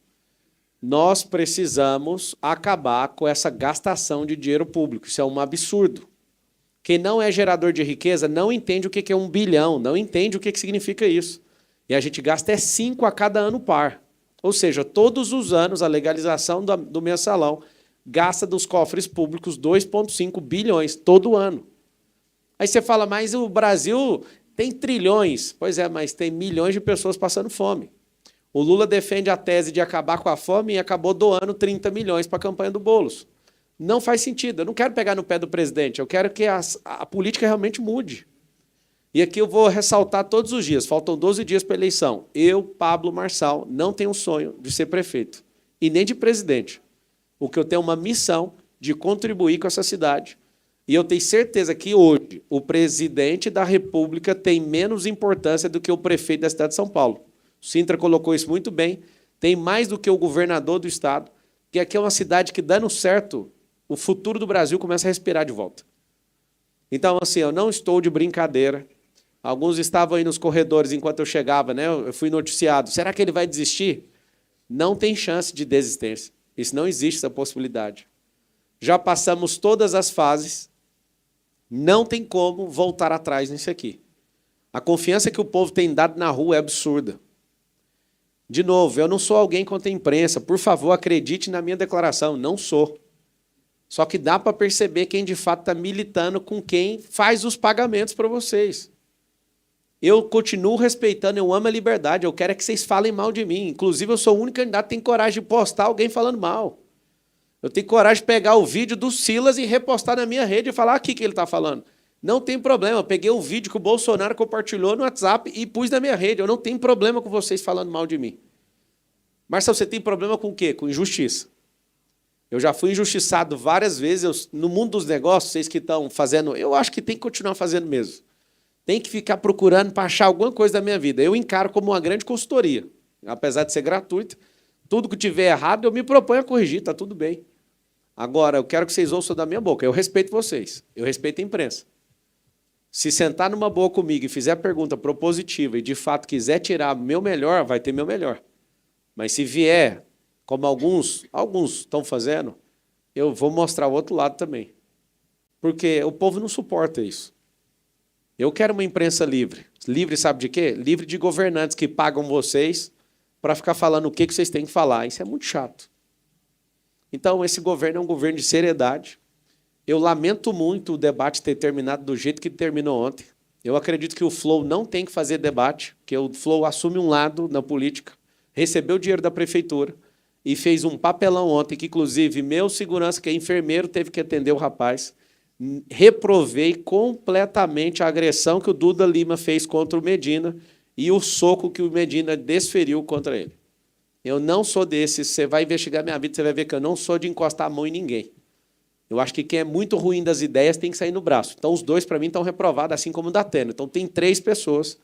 Nós precisamos acabar com essa gastação de dinheiro público. Isso é um absurdo. Quem não é gerador de riqueza não entende o que é 1 bilhão, não entende o que significa isso. E a gente gasta 5 a cada ano par. Ou seja, todos os anos a legalização do mensalão gasta dos cofres públicos 2,5 bilhões todo ano. Aí você fala, mas o Brasil tem trilhões. Pois é, mas tem milhões de pessoas passando fome. O Lula defende a tese de acabar com a fome e acabou doando 30 milhões para a campanha do Boulos. Não faz sentido. Eu não quero pegar no pé do presidente, eu quero que a política realmente mude. E aqui eu vou ressaltar todos os dias, faltam 12 dias para a eleição. Eu, Pablo Marçal, não tenho um sonho de ser prefeito e nem de presidente. O que eu tenho é uma missão de contribuir com essa cidade. E eu tenho certeza que hoje o presidente da República tem menos importância do que o prefeito da cidade de São Paulo. O Sintra colocou isso muito bem, tem mais do que o governador do estado, que aqui é uma cidade que, dando certo, o futuro do Brasil começa a respirar de volta. Então, assim, eu não estou de brincadeira. Alguns estavam aí nos corredores enquanto eu chegava, né? Eu fui noticiado. Será que ele vai desistir? Não tem chance de desistência. Isso não existe, essa possibilidade. Já passamos todas as fases. Não tem como voltar atrás nisso aqui. A confiança que o povo tem dado na rua é absurda. De novo, eu não sou alguém contra a imprensa. Por favor, acredite na minha declaração. Não sou. Só que dá para perceber quem de fato está militando com quem faz os pagamentos para vocês. Eu continuo respeitando, eu amo a liberdade, eu quero é que vocês falem mal de mim. Inclusive, eu sou o único candidato que tem coragem de postar alguém falando mal. Eu tenho coragem de pegar o vídeo do Silas e repostar na minha rede e falar aqui que ele está falando. Não tem problema, eu peguei o vídeo que o Bolsonaro compartilhou no WhatsApp e pus na minha rede. Eu não tenho problema com vocês falando mal de mim. Marcelo, você tem problema com o quê? Com injustiça. Eu já fui injustiçado várias vezes. No mundo dos negócios, vocês que estão fazendo, eu acho que tem que continuar fazendo mesmo. Tem que ficar procurando para achar alguma coisa da minha vida. Eu encaro como uma grande consultoria. Apesar de ser gratuita, tudo que tiver errado, eu me proponho a corrigir, está tudo bem. Agora, eu quero que vocês ouçam da minha boca. Eu respeito vocês, eu respeito a imprensa. Se sentar numa boa comigo e fizer a pergunta propositiva e, de fato, quiser tirar meu melhor, vai ter meu melhor. Mas se vier, como alguns estão fazendo, eu vou mostrar o outro lado também. Porque o povo não suporta isso. Eu quero uma imprensa livre. Livre sabe de quê? Livre de governantes que pagam vocês para ficar falando o que vocês têm que falar. Isso é muito chato. Então, esse governo é um governo de seriedade. Eu lamento muito o debate ter terminado do jeito que terminou ontem. Eu acredito que o Flow não tem que fazer debate, que o Flow assume um lado na política, recebeu o dinheiro da prefeitura e fez um papelão ontem, que, inclusive, meu segurança, que é enfermeiro, teve que atender o rapaz. Reprovei completamente a agressão que o Duda Lima fez contra o Medina e o soco que o Medina desferiu contra ele. Eu não sou desses. Você vai investigar minha vida, você vai ver que eu não sou de encostar a mão em ninguém. Eu acho que quem é muito ruim das ideias tem que sair no braço. Então, os dois, para mim, estão reprovados, assim como o da Atena. Então, tem 3 pessoas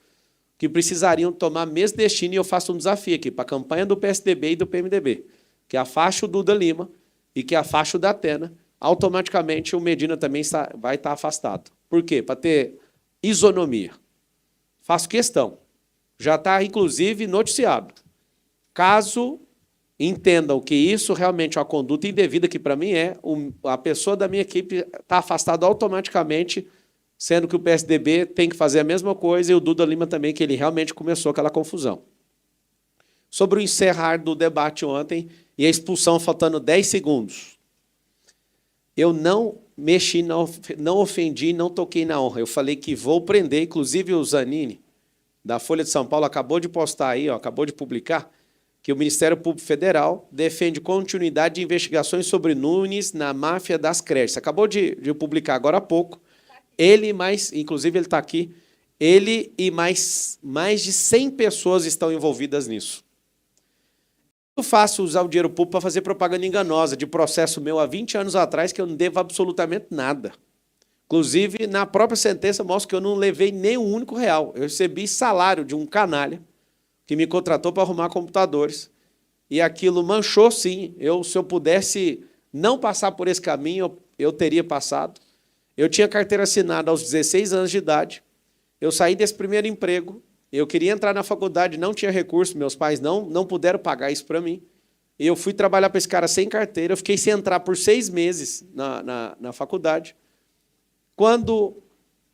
que precisariam tomar mesmo destino, e eu faço um desafio aqui para a campanha do PSDB e do PMDB, que afaste o Duda Lima e que afaste o da Atena. Automaticamente o Medina também vai estar afastado. Por quê? Para ter isonomia. Faço questão. Já está, inclusive, noticiado. Caso entendam que isso realmente é uma conduta indevida, que para mim a pessoa da minha equipe está afastada automaticamente, sendo que o PSDB tem que fazer a mesma coisa e o Duda Lima também, que ele realmente começou aquela confusão. Sobre o encerrar do debate ontem e a expulsão faltando 10 segundos. Eu não mexi, não ofendi, não toquei na honra. Eu falei que vou prender, inclusive o Zanini, da Folha de São Paulo, acabou de postar aí, acabou de publicar, que o Ministério Público Federal defende continuidade de investigações sobre Nunes na máfia das creches. Acabou de publicar agora há pouco. Ele mais, inclusive ele está aqui, ele e mais de 100 pessoas estão envolvidas nisso. É muito fácil usar o dinheiro público para fazer propaganda enganosa de processo meu há 20 anos atrás, que eu não devo absolutamente nada. Inclusive, na própria sentença, mostra que eu não levei nem um único real. Eu recebi salário de um canalha que me contratou para arrumar computadores. E aquilo manchou, sim. Se eu pudesse não passar por esse caminho, eu teria passado. Eu tinha carteira assinada aos 16 anos de idade. Eu saí desse primeiro emprego. Eu queria entrar na faculdade, não tinha recurso, meus pais não puderam pagar isso para mim. E eu fui trabalhar para esse cara sem carteira, eu fiquei sem entrar por 6 meses na faculdade. Quando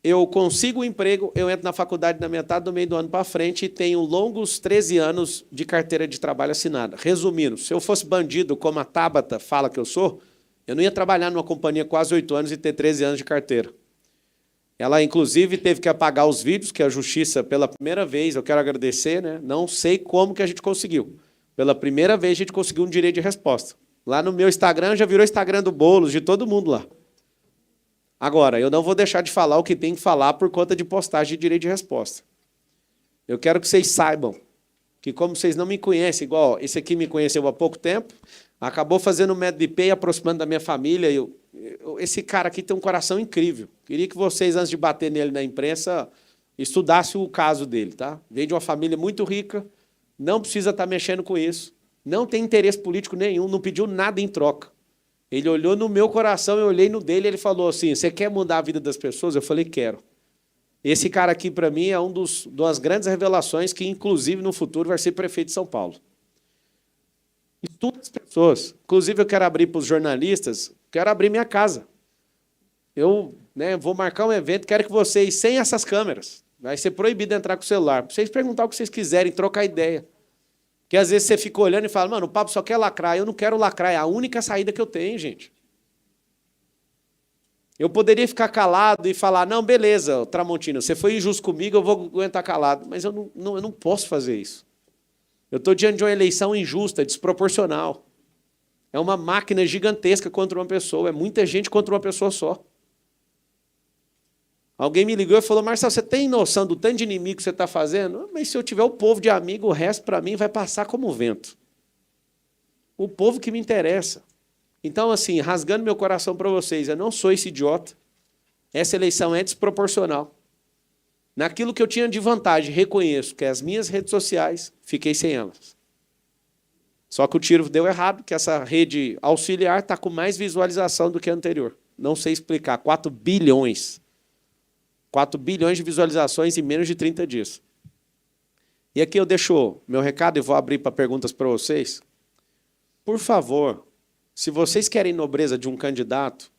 eu consigo um emprego, eu entro na faculdade na metade do meio do ano para frente e tenho longos 13 anos de carteira de trabalho assinada. Resumindo, se eu fosse bandido, como a Tabata fala que eu sou, Eu não ia trabalhar numa companhia quase 8 anos e ter 13 anos de carteira. Ela, inclusive, teve que apagar os vídeos, que a Justiça, pela primeira vez, eu quero agradecer, né? Não sei como que a gente conseguiu. Pela primeira vez, a gente conseguiu um direito de resposta. Lá no meu Instagram, já virou Instagram do Boulos, de todo mundo lá. Agora, eu não vou deixar de falar o que tem que falar por conta de postagem de direito de resposta. Eu quero que vocês saibam que, como vocês não me conhecem, igual esse aqui me conheceu há pouco tempo, acabou fazendo um método de IP, aproximando da minha família. Esse cara aqui tem um coração incrível. Queria que vocês, antes de bater nele na imprensa, estudassem o caso dele. Tá? Vem de uma família muito rica, não precisa estar mexendo com isso, não tem interesse político nenhum, não pediu nada em troca. Ele olhou no meu coração, eu olhei no dele, ele falou assim, você quer mudar a vida das pessoas? Eu falei, quero. Esse cara aqui, para mim, é das grandes revelações que, inclusive, no futuro, vai ser prefeito de São Paulo. Estuda as pessoas. Inclusive, eu quero abrir para os jornalistas, quero abrir minha casa. Eu vou marcar um evento, quero que vocês, sem essas câmeras, vai ser proibido entrar com o celular, para vocês perguntar o que vocês quiserem, trocar ideia. Porque às vezes você fica olhando e fala, mano, o Pablo só quer lacrar. Eu não quero lacrar, é a única saída que eu tenho, gente. Eu poderia ficar calado e falar, não, beleza, Tramontina, você foi injusto comigo, eu vou aguentar calado. Mas eu não posso fazer isso. Eu estou diante de uma eleição injusta, desproporcional. É uma máquina gigantesca contra uma pessoa, é muita gente contra uma pessoa só. Alguém me ligou e falou, Marcelo, você tem noção do tanto de inimigo que você está fazendo? Mas se eu tiver o povo de amigo, o resto, para mim, vai passar como vento. O povo que me interessa. Então, assim, rasgando meu coração para vocês, eu não sou esse idiota. Essa eleição é desproporcional. Naquilo que eu tinha de vantagem, reconheço que as minhas redes sociais, fiquei sem elas. Só que o tiro deu errado, que essa rede auxiliar está com mais visualização do que a anterior. Não sei explicar, 4 bilhões. 4 bilhões de visualizações em menos de 30 dias. E aqui eu deixo meu recado e vou abrir para perguntas para vocês. Por favor, se vocês querem nobreza de um candidato,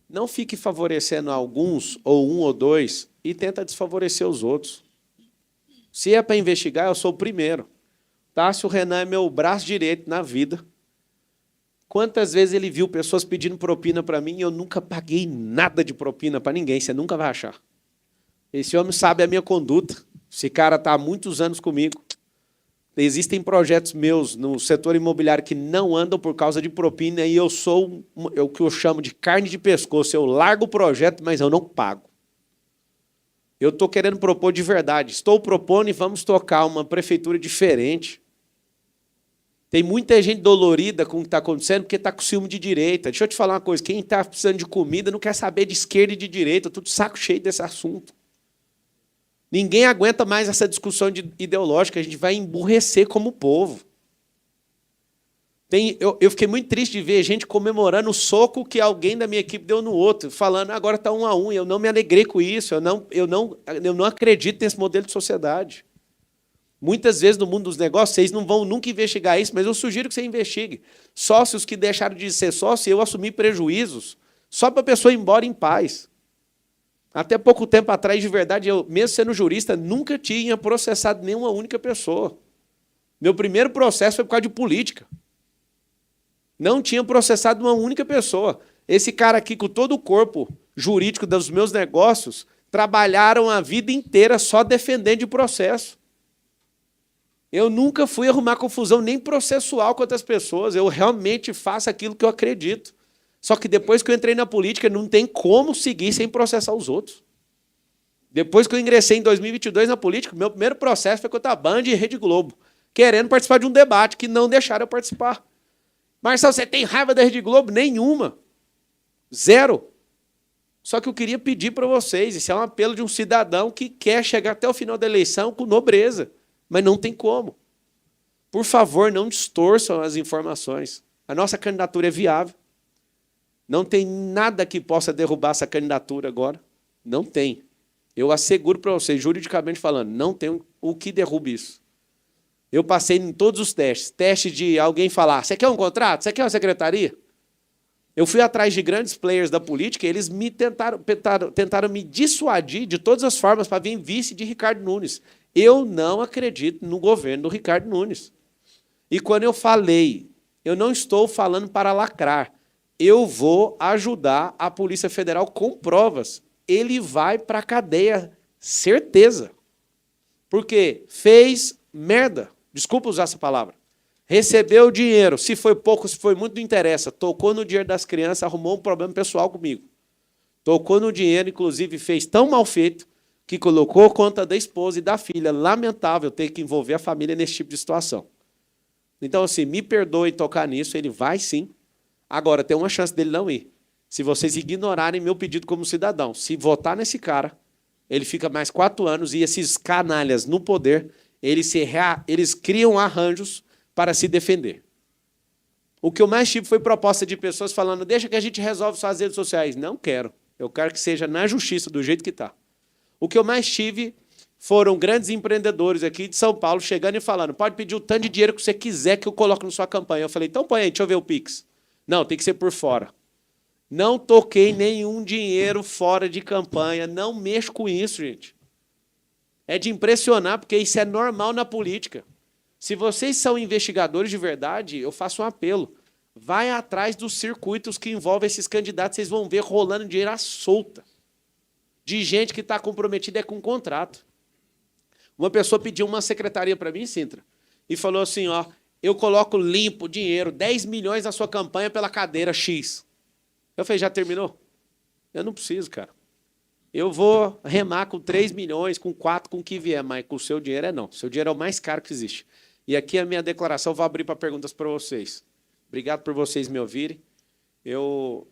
não fique favorecendo alguns, ou um ou dois, e tenta desfavorecer os outros. Se é para investigar, eu sou o primeiro. Tássio Renan é meu braço direito na vida. Quantas vezes ele viu pessoas pedindo propina para mim e eu nunca paguei nada de propina para ninguém, você nunca vai achar. Esse homem sabe a minha conduta. Esse cara está há muitos anos comigo. Existem projetos meus no setor imobiliário que não andam por causa de propina e eu sou o que eu chamo de carne de pescoço. Eu largo o projeto, mas eu não pago. Eu estou querendo propor de verdade. Estou propondo e vamos tocar uma prefeitura diferente. Tem muita gente dolorida com o que está acontecendo porque está com ciúme de direita. Deixa eu te falar uma coisa. Quem está precisando de comida não quer saber de esquerda e de direita. Estou de saco cheio desse assunto. Ninguém aguenta mais essa discussão ideológica, a gente vai emburrecer como povo. Eu fiquei muito triste de ver gente comemorando o soco que alguém da minha equipe deu no outro, falando agora está 1 a 1, eu não me alegrei com isso, eu não acredito nesse modelo de sociedade. Muitas vezes no mundo dos negócios, vocês não vão nunca investigar isso, mas eu sugiro que você investigue. Sócios que deixaram de ser sócios, eu assumi prejuízos, só para a pessoa ir embora em paz. Até pouco tempo atrás, de verdade, eu, mesmo sendo jurista, nunca tinha processado nenhuma única pessoa. Meu primeiro processo foi por causa de política. Não tinha processado uma única pessoa. Esse cara aqui, com todo o corpo jurídico dos meus negócios, trabalharam a vida inteira só defendendo de processo. Eu nunca fui arrumar confusão nem processual com outras pessoas. Eu realmente faço aquilo que eu acredito. Só que depois que eu entrei na política, não tem como seguir sem processar os outros. Depois que eu ingressei em 2022 na política, meu primeiro processo foi contra a Band e Rede Globo, querendo participar de um debate que não deixaram eu participar. Marcelo, você tem raiva da Rede Globo? Nenhuma. Zero. Só que eu queria pedir para vocês, isso é um apelo de um cidadão que quer chegar até o final da eleição com nobreza, mas não tem como. Por favor, não distorçam as informações. A nossa candidatura é viável. Não tem nada que possa derrubar essa candidatura agora. Não tem. Eu asseguro para vocês, juridicamente falando, não tem o que derrube isso. Eu passei em todos os testes. Teste de alguém falar, você quer um contrato? Você quer uma secretaria? Eu fui atrás de grandes players da política e eles me tentaram me dissuadir de todas as formas para vir vice de Ricardo Nunes. Eu não acredito no governo do Ricardo Nunes. E quando eu falei, eu não estou falando para lacrar, eu vou ajudar a Polícia Federal com provas. Ele vai para a cadeia, certeza. Porque fez merda. Desculpa usar essa palavra. Recebeu dinheiro. Se foi pouco, se foi muito, não interessa. Tocou no dinheiro das crianças, arrumou um problema pessoal comigo. Tocou no dinheiro, inclusive fez tão mal feito que colocou conta da esposa e da filha. Lamentável ter que envolver a família nesse tipo de situação. Então, assim, me perdoe tocar nisso, ele vai sim. Agora, tem uma chance dele não ir. Se vocês ignorarem meu pedido como cidadão, se votar nesse cara, ele fica mais 4 anos e esses canalhas no poder, eles criam arranjos para se defender. O que eu mais tive foi proposta de pessoas falando, deixa que a gente resolve suas redes sociais. Não quero. Eu quero que seja na justiça, do jeito que está. O que eu mais tive foram grandes empreendedores aqui de São Paulo chegando e falando, pode pedir o tanto de dinheiro que você quiser que eu coloque na sua campanha. Eu falei, então põe aí, deixa eu ver o Pix. Não, tem que ser por fora. Não toquei nenhum dinheiro fora de campanha, não mexo com isso, gente. É de impressionar, porque isso é normal na política. Se vocês são investigadores de verdade, eu faço um apelo. Vai atrás dos circuitos que envolvem esses candidatos, vocês vão ver rolando dinheiro à solta. De gente que está comprometida com contrato. Uma pessoa pediu uma secretaria para mim, Sintra, e falou assim, ó, eu coloco limpo dinheiro, 10 milhões na sua campanha pela cadeira X. Eu falei, já terminou? Eu não preciso, cara. Eu vou remar com 3 milhões, com 4, com o que vier, mas com o seu dinheiro não. O seu dinheiro é o mais caro que existe. E aqui a minha declaração, vou abrir para perguntas para vocês. Obrigado por vocês me ouvirem. Eu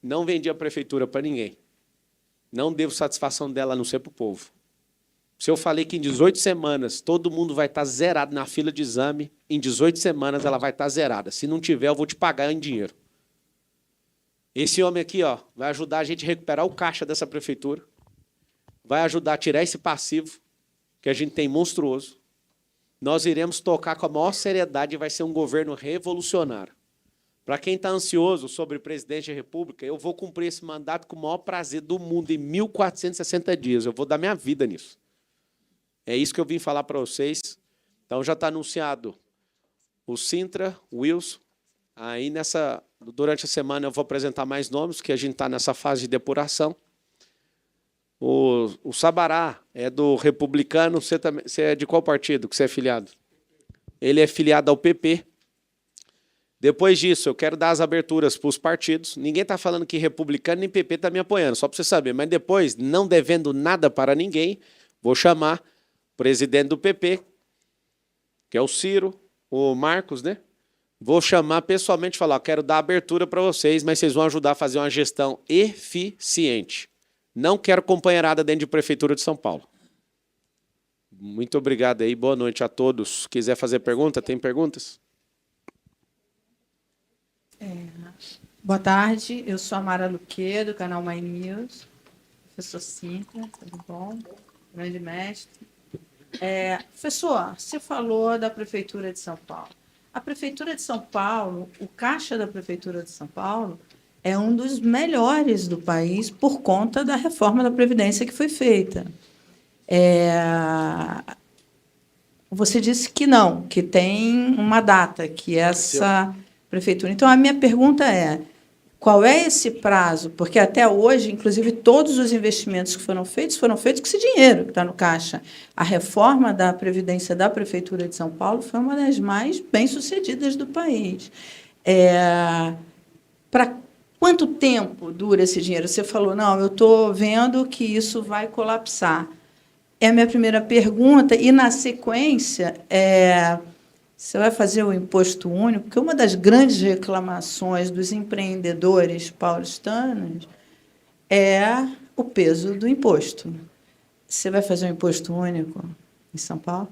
não vendi a prefeitura para ninguém. Não devo satisfação dela a não ser para o povo. Se eu falei que em 18 semanas todo mundo vai estar zerado na fila de exame, em 18 semanas ela vai estar zerada. Se não tiver, eu vou te pagar em dinheiro. Esse homem aqui, ó, vai ajudar a gente a recuperar o caixa dessa prefeitura, vai ajudar a tirar esse passivo que a gente tem monstruoso. Nós iremos tocar com a maior seriedade e vai ser um governo revolucionário. Para quem está ansioso sobre o presidente da República, eu vou cumprir esse mandato com o maior prazer do mundo em 1.460 dias. Eu vou dar minha vida nisso. É isso que eu vim falar para vocês. Então, já está anunciado o Sintra, o Wilson. Aí, durante a semana, eu vou apresentar mais nomes, que a gente está nessa fase de depuração. O Sabará é do Republicano. Você é de qual partido que você é filiado? Ele é filiado ao PP. Depois disso, eu quero dar as aberturas para os partidos. Ninguém está falando que Republicano nem PP está me apoiando, só para você saber. Mas depois, não devendo nada para ninguém, vou chamar o presidente do PP, que é o Ciro, o Marcos, né? Vou chamar pessoalmente e falar, quero dar abertura para vocês, mas vocês vão ajudar a fazer uma gestão eficiente. Não quero companheirada dentro de Prefeitura de São Paulo. Muito obrigado aí, boa noite a todos. Se quiser fazer pergunta, tem perguntas? Boa tarde, eu sou a Mara Luque, do canal My News. Professor Sintra, tudo bom? Grande mestre. Professor, você falou da Prefeitura de São Paulo. A Prefeitura de São Paulo, o caixa da Prefeitura de São Paulo, é um dos melhores do país por conta da reforma da Previdência que foi feita. Você disse que não, que tem uma data, que essa prefeitura... Então, a minha pergunta é, qual é esse prazo? Porque até hoje, inclusive, todos os investimentos que foram feitos com esse dinheiro que está no caixa. A reforma da Previdência da Prefeitura de São Paulo foi uma das mais bem-sucedidas do país. Para quanto tempo dura esse dinheiro? Você falou, não, eu estou vendo que isso vai colapsar. É a minha primeira pergunta. E, na sequência, você vai fazer o imposto único? Porque uma das grandes reclamações dos empreendedores paulistanos é o peso do imposto. Você vai fazer um imposto único em São Paulo?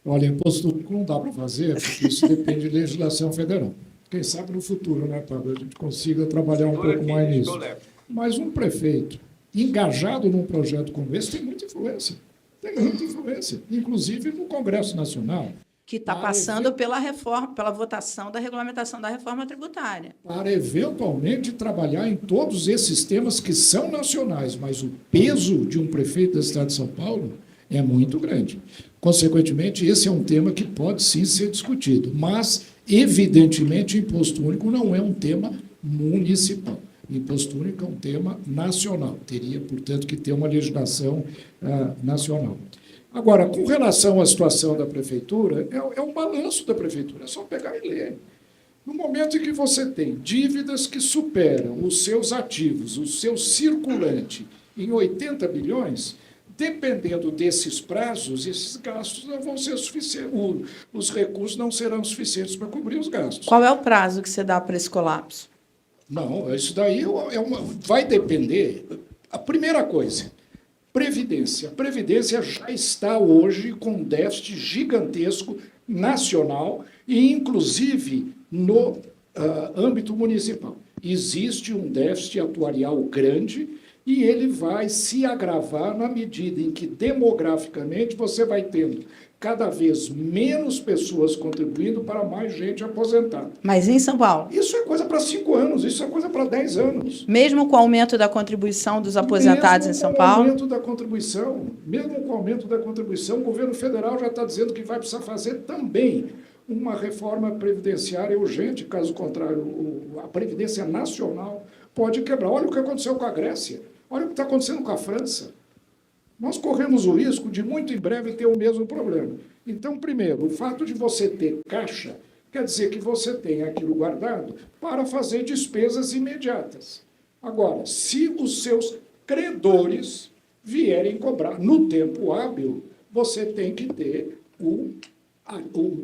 Olha, imposto único não dá para fazer, porque isso depende de legislação federal. Quem sabe no futuro, né, Pablo, a gente consiga trabalhar um pouco mais nisso. Mas um prefeito engajado num projeto como esse tem muita influência. Tem muita influência, inclusive no Congresso Nacional. Que está passando pela reforma, pela votação da regulamentação da reforma tributária. Para, eventualmente, trabalhar em todos esses temas que são nacionais, mas o peso de um prefeito da cidade de São Paulo é muito grande. Consequentemente, esse é um tema que pode, sim, ser discutido. Mas, evidentemente, o imposto único não é um tema municipal. Imposto único é um tema nacional, teria, portanto, que ter uma legislação nacional. Agora, com relação à situação da prefeitura, é um balanço da prefeitura, é só pegar e ler. No momento em que você tem dívidas que superam os seus ativos, o seu circulante, em 80 bilhões, dependendo desses prazos, esses gastos não vão ser suficientes, os recursos não serão suficientes para cobrir os gastos. Qual é o prazo que você dá para esse colapso? Não, isso daí vai depender. A primeira coisa, Previdência. A Previdência já está hoje com um déficit gigantesco nacional e, inclusive, no âmbito municipal. Existe um déficit atuarial grande e ele vai se agravar na medida em que, demograficamente, você vai tendo cada vez menos pessoas contribuindo para mais gente aposentada. Mas em São Paulo? Isso é coisa para 5 anos, isso é coisa para 10 anos. Mesmo com o aumento da contribuição dos aposentados em São Paulo? Mesmo com o aumento da contribuição, o governo federal já está dizendo que vai precisar fazer também uma reforma previdenciária urgente, caso contrário, a Previdência Nacional pode quebrar. Olha o que aconteceu com a Grécia, olha o que está acontecendo com a França. Nós corremos o risco de, muito em breve, ter o mesmo problema. Então, primeiro, o fato de você ter caixa quer dizer que você tem aquilo guardado para fazer despesas imediatas. Agora, se os seus credores vierem cobrar no tempo hábil, você tem que ter o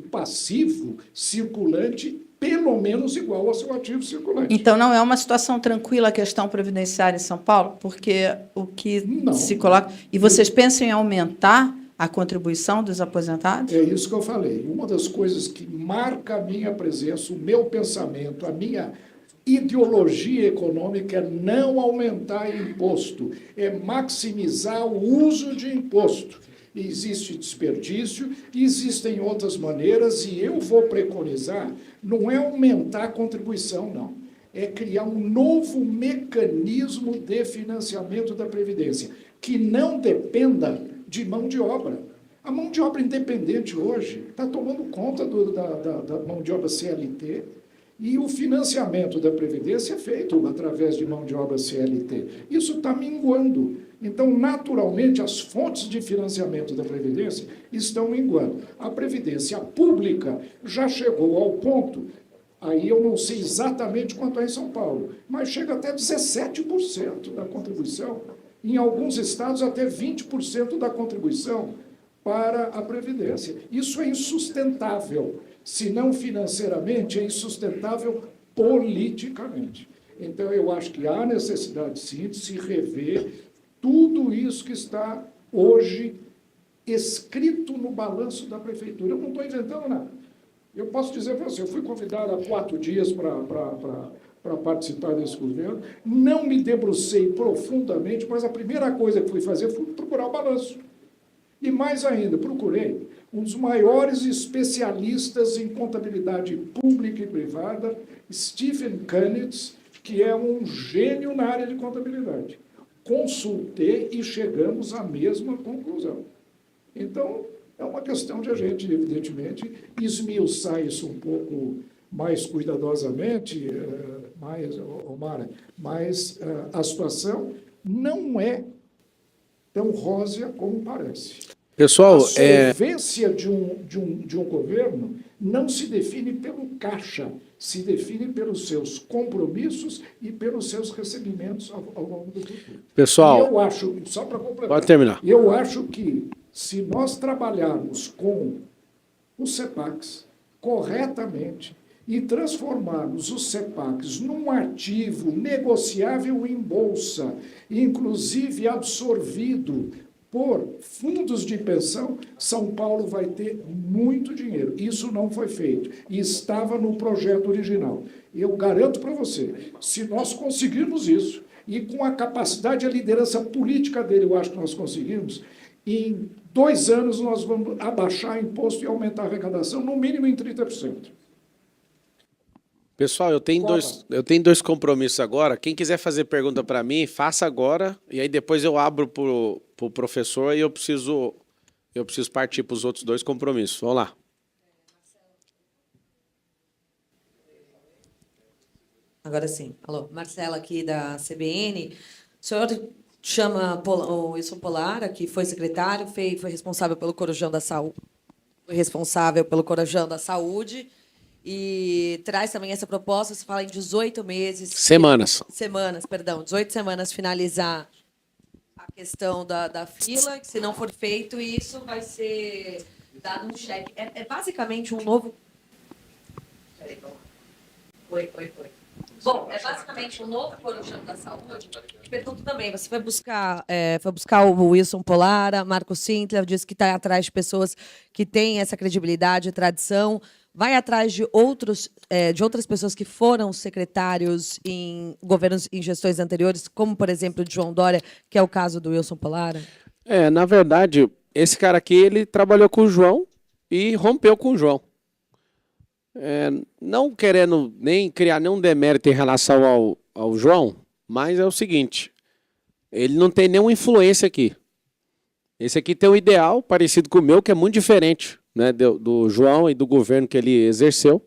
passivo circulante pelo menos igual ao seu ativo circulante. Então, não é uma situação tranquila a questão previdenciária em São Paulo? Porque o que se coloca... E vocês pensam em aumentar a contribuição dos aposentados? É isso que eu falei. Uma das coisas que marca a minha presença, o meu pensamento, a minha ideologia econômica é não aumentar imposto, é maximizar o uso de imposto. Existe desperdício, existem outras maneiras, e eu vou preconizar, não é aumentar a contribuição, não. É criar um novo mecanismo de financiamento da Previdência, que não dependa de mão de obra. A mão de obra independente hoje está tomando conta da mão de obra CLT, e o financiamento da Previdência é feito através de mão de obra CLT. Isso está minguando. Então, naturalmente, as fontes de financiamento da Previdência estão minguando. A Previdência pública já chegou ao ponto, aí eu não sei exatamente quanto é em São Paulo, mas chega até 17% da contribuição, em alguns estados até 20% da contribuição para a Previdência. Isso é insustentável. Se não financeiramente, é insustentável politicamente. Então, eu acho que há necessidade, sim, de se rever tudo isso que está hoje escrito no balanço da prefeitura. Eu não estou inventando nada. Eu posso dizer para você, eu fui convidado há 4 dias para participar desse governo, não me debrucei profundamente, mas a primeira coisa que fui fazer foi procurar o balanço. E mais ainda, procurei um dos maiores especialistas em contabilidade pública e privada, Stephen Kunitz, que é um gênio na área de contabilidade. Consultei e chegamos à mesma conclusão. Então, é uma questão de a gente, evidentemente, esmiuçar isso um pouco mais cuidadosamente, Omar, mas a situação não é tão rósea como parece. Pessoal, a solvência de um governo não se define pelo caixa, se define pelos seus compromissos e pelos seus recebimentos ao longo do futuro. Pessoal, e eu acho, só para completar, pode terminar. Eu acho que, se nós trabalharmos com os CEPACs corretamente e transformarmos os CEPACs num ativo negociável em bolsa, inclusive absorvido por fundos de pensão, São Paulo vai ter muito dinheiro. Isso não foi feito e estava no projeto original. Eu garanto para você, se nós conseguirmos isso, e com a capacidade e a liderança política dele, eu acho que nós conseguimos, em 2 anos nós vamos abaixar imposto e aumentar a arrecadação, no mínimo em 30%. Pessoal, eu tenho dois compromissos agora. Quem quiser fazer pergunta para mim, faça agora, e aí depois eu abro para o professor e eu preciso partir para os outros 2 compromissos. Vamos lá. Agora sim. Alô, Marcela aqui da CBN. O senhor chama o Wilson Polara, que foi secretário, foi responsável pelo Corujão da Saúde, e traz também essa proposta, você fala em 18 meses... Semanas. 18 semanas finalizar a questão da fila, que se não for feito isso, vai ser dado um cheque. É basicamente um novo... Peraí, vamos lá. Oi. Bom, é basicamente um novo Corujão da Saúde. Te pergunto também, você foi buscar o Wilson Polara, Marco Sintler, disse que está atrás de pessoas que têm essa credibilidade e tradição, vai atrás de outras pessoas que foram secretários em governos, em gestões anteriores, como, por exemplo, de João Dória, que é o caso do Wilson Polara? Na verdade, esse cara aqui, ele trabalhou com o João e rompeu com o João. Não querendo nem criar nenhum demérito em relação ao João, mas é o seguinte, ele não tem nenhuma influência aqui. Esse aqui tem um ideal parecido com o meu, que é muito diferente, né, do João e do governo que ele exerceu.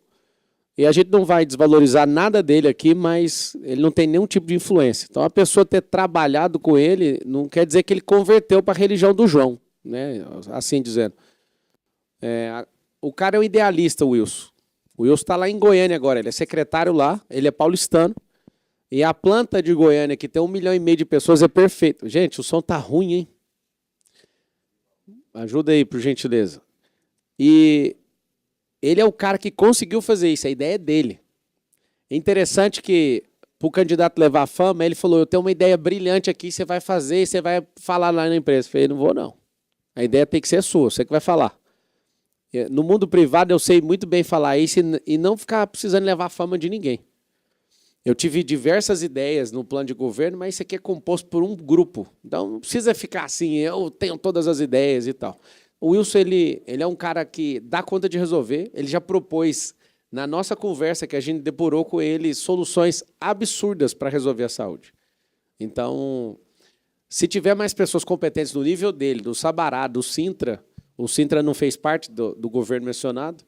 E a gente não vai desvalorizar nada dele aqui, mas ele não tem nenhum tipo de influência. Então, a pessoa ter trabalhado com ele não quer dizer que ele converteu para a religião do João, né, assim dizendo. O cara é um idealista, o Wilson. O Wilson está lá em Goiânia agora, ele é secretário lá, ele é paulistano. E a planta de Goiânia, que tem 1,5 milhão de pessoas, é perfeito. Gente, o som tá ruim, hein? Ajuda aí, por gentileza. E ele é o cara que conseguiu fazer isso, a ideia é dele. É interessante que, para o candidato levar a fama, ele falou, eu tenho uma ideia brilhante aqui, você vai fazer e você vai falar lá na empresa. Eu falei, não vou não. A ideia tem que ser sua, você que vai falar. No mundo privado eu sei muito bem falar isso e não ficar precisando levar a fama de ninguém. Eu tive diversas ideias no plano de governo, mas isso aqui é composto por um grupo. Então não precisa ficar assim, eu tenho todas as ideias e tal. O Wilson, ele é um cara que dá conta de resolver. Ele já propôs, na nossa conversa que a gente depurou com ele, soluções absurdas para resolver a saúde. Então, se tiver mais pessoas competentes no nível dele, do Sabará, do Sintra, o Sintra não fez parte do governo mencionado,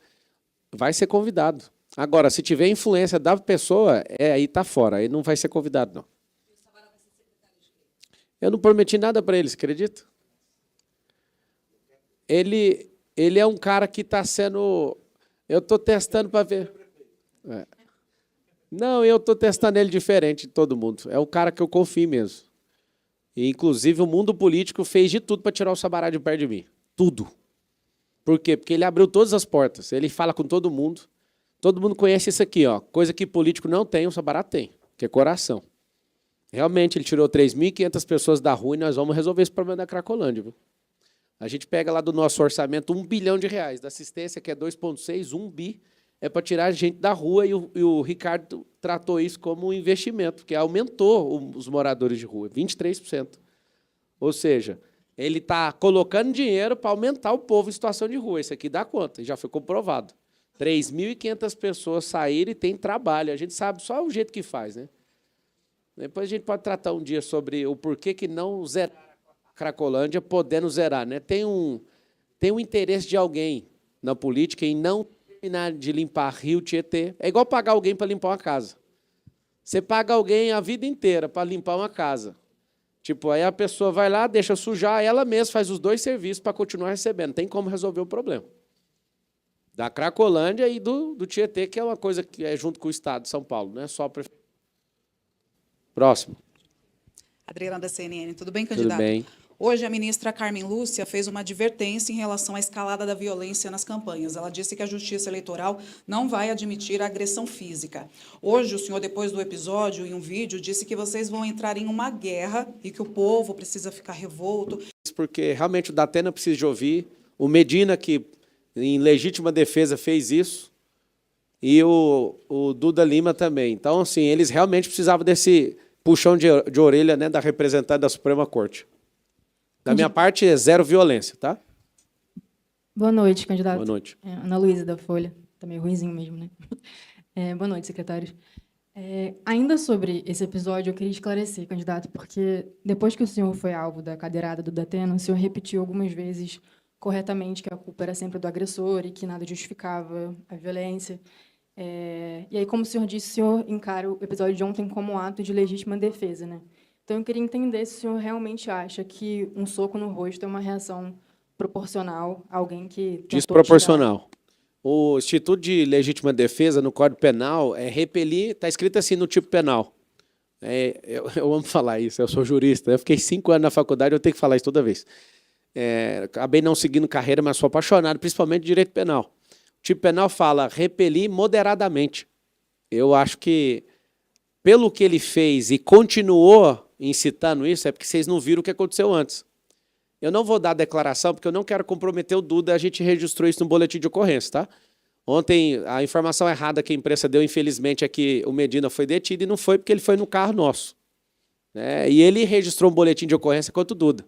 vai ser convidado. Agora, se tiver influência da pessoa, aí está fora, aí não vai ser convidado, não. Eu não prometi nada para ele, você acredita? Ele é um cara que está sendo... Eu estou testando para ver. Não, eu estou testando ele diferente de todo mundo. É o cara que eu confio mesmo. E, inclusive, o mundo político fez de tudo para tirar o Sabará de perto de mim. Tudo. Por quê? Porque ele abriu todas as portas. Ele fala com todo mundo. Todo mundo conhece isso aqui, ó. Coisa que político não tem, o Sabará tem, que é coração. Realmente, ele tirou 3.500 pessoas da rua e nós vamos resolver esse problema da Cracolândia, viu? A gente pega lá do nosso orçamento R$1 bilhão, da assistência, que é 2,6, 1 bi, é para tirar a gente da rua e o Ricardo tratou isso como um investimento, porque aumentou os moradores de rua, 23%. Ou seja, ele está colocando dinheiro para aumentar o povo em situação de rua. Isso aqui dá conta, já foi comprovado. 3.500 pessoas saíram e tem trabalho. A gente sabe só o jeito que faz, né? Depois a gente pode tratar um dia sobre o porquê que não zerar a Cracolândia, podendo zerar, né? Tem um interesse de alguém na política em não terminar de limpar Rio Tietê. É igual pagar alguém para limpar uma casa. Você paga alguém a vida inteira para limpar uma casa. Tipo, aí a pessoa vai lá, deixa sujar, ela mesma faz os dois serviços para continuar recebendo. Tem como resolver o problema. Da Cracolândia e do Tietê, que é uma coisa que é junto com o Estado de São Paulo, não é só a prefeitura. Próximo. Adriana da CNN, tudo bem, candidato? Tudo bem. Hoje, a ministra Carmen Lúcia fez uma advertência em relação à escalada da violência nas campanhas. Ela disse que a Justiça Eleitoral não vai admitir agressão física. Hoje, o senhor, depois do episódio, em um vídeo, disse que vocês vão entrar em uma guerra e que o povo precisa ficar revolto. Porque realmente o Datena precisa de ouvir, o Medina, que em legítima defesa fez isso, e o Duda Lima também. Então, assim, eles realmente precisavam desse puxão de orelha, né, da representante da Suprema Corte. Da minha parte, é zero violência, tá? Boa noite, candidato. Boa noite. Ana Luísa, da Folha. Tá meio ruinzinho mesmo, né? Boa noite, secretários. Ainda sobre esse episódio, eu queria esclarecer, candidato, porque depois que o senhor foi alvo da cadeirada do Datena, o senhor repetiu algumas vezes corretamente que a culpa era sempre do agressor e que nada justificava a violência. E aí, como o senhor disse, o senhor encara o episódio de ontem como um ato de legítima defesa, né? Então, eu queria entender se o senhor realmente acha que um soco no rosto é uma reação proporcional a alguém que tentou Desproporcional. O Instituto de Legítima Defesa no Código Penal é repelir, está escrito assim no tipo penal. Eu amo falar isso, eu sou jurista, eu fiquei 5 anos na faculdade, eu tenho que falar isso toda vez. Acabei não seguindo carreira, mas sou apaixonado, principalmente de direito penal. O tipo penal fala repelir moderadamente. Eu acho que, pelo que ele fez e continuou incitando isso, é porque vocês não viram o que aconteceu antes. Eu não vou dar declaração, porque eu não quero comprometer o Duda, a gente registrou isso no boletim de ocorrência, tá? Ontem, a informação errada que a imprensa deu, infelizmente, é que o Medina foi detido, e não foi porque ele foi no carro nosso. Né? E ele registrou um boletim de ocorrência contra o Duda.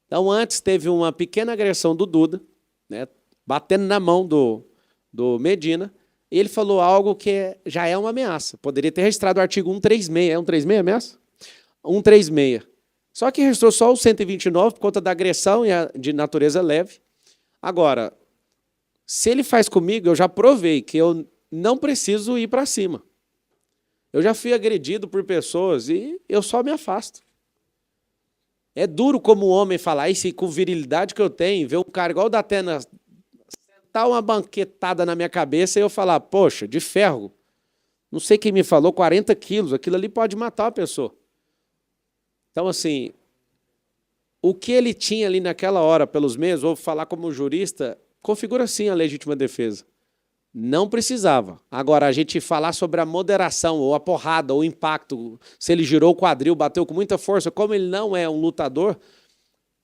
Então, antes teve uma pequena agressão do Duda, né, batendo na mão do Medina, e ele falou algo que já é uma ameaça. Poderia ter registrado o artigo 136. É 136 a ameaça? 136. Só que registrou só o 129 por conta da agressão de natureza leve. Agora, se ele faz comigo, eu já provei que eu não preciso ir para cima. Eu já fui agredido por pessoas e eu só me afasto. É duro como homem falar isso e com virilidade que eu tenho, ver um cara igual o da Atena sentar uma banquetada na minha cabeça e eu falar, poxa, de ferro, não sei quem me falou, 40 quilos, aquilo ali pode matar a pessoa. Então, assim, o que ele tinha ali naquela hora pelos meios, vou falar como jurista, configura sim a legítima defesa. Não precisava. Agora, a gente falar sobre a moderação, ou a porrada, ou o impacto, se ele girou o quadril, bateu com muita força, como ele não é um lutador,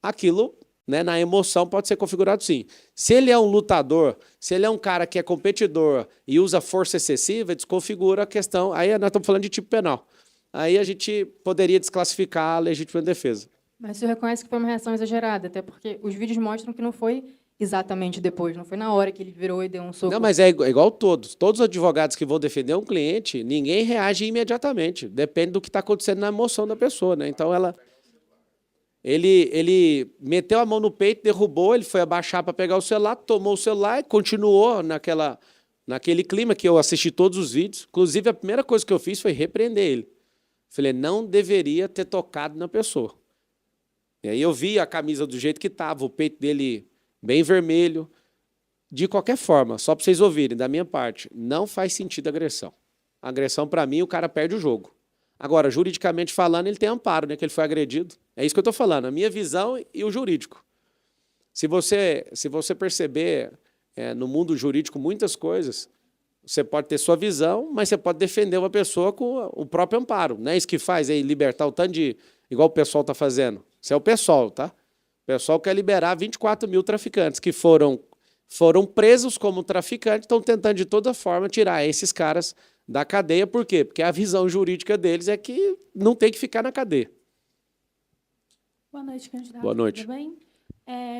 aquilo, né, na emoção pode ser configurado sim. Se ele é um lutador, se ele é um cara que é competidor e usa força excessiva, desconfigura a questão. Aí nós estamos falando de tipo penal. Aí a gente poderia desclassificar a legítima defesa. Mas o senhor reconhece que foi uma reação exagerada, até porque os vídeos mostram que não foi exatamente depois, não foi na hora que ele virou e deu um soco. Não, mas é igual todos. Todos os advogados que vão defender um cliente, ninguém reage imediatamente. Depende do que está acontecendo na emoção da pessoa, né? Então, ele meteu a mão no peito, derrubou, ele foi abaixar para pegar o celular, tomou o celular e continuou naquele clima que eu assisti todos os vídeos. Inclusive, a primeira coisa que eu fiz foi repreender ele. Falei, não deveria ter tocado na pessoa. E aí eu vi a camisa do jeito que estava, o peito dele bem vermelho. De qualquer forma, só para vocês ouvirem, da minha parte, não faz sentido agressão. Agressão, para mim, o cara perde o jogo. Agora, juridicamente falando, ele tem amparo, né, que ele foi agredido. É isso que eu estou falando, a minha visão e o jurídico. Se você perceber no mundo jurídico muitas coisas, você pode ter sua visão, mas você pode defender uma pessoa com o próprio amparo. Não é isso que faz aí, libertar o tanto de... Igual o pessoal está fazendo. Isso é o pessoal, tá? O pessoal quer liberar 24 mil traficantes que foram presos como traficantes, estão tentando de toda forma tirar esses caras da cadeia. Por quê? Porque a visão jurídica deles é que não tem que ficar na cadeia. Boa noite, candidato. Boa noite. Tudo bem?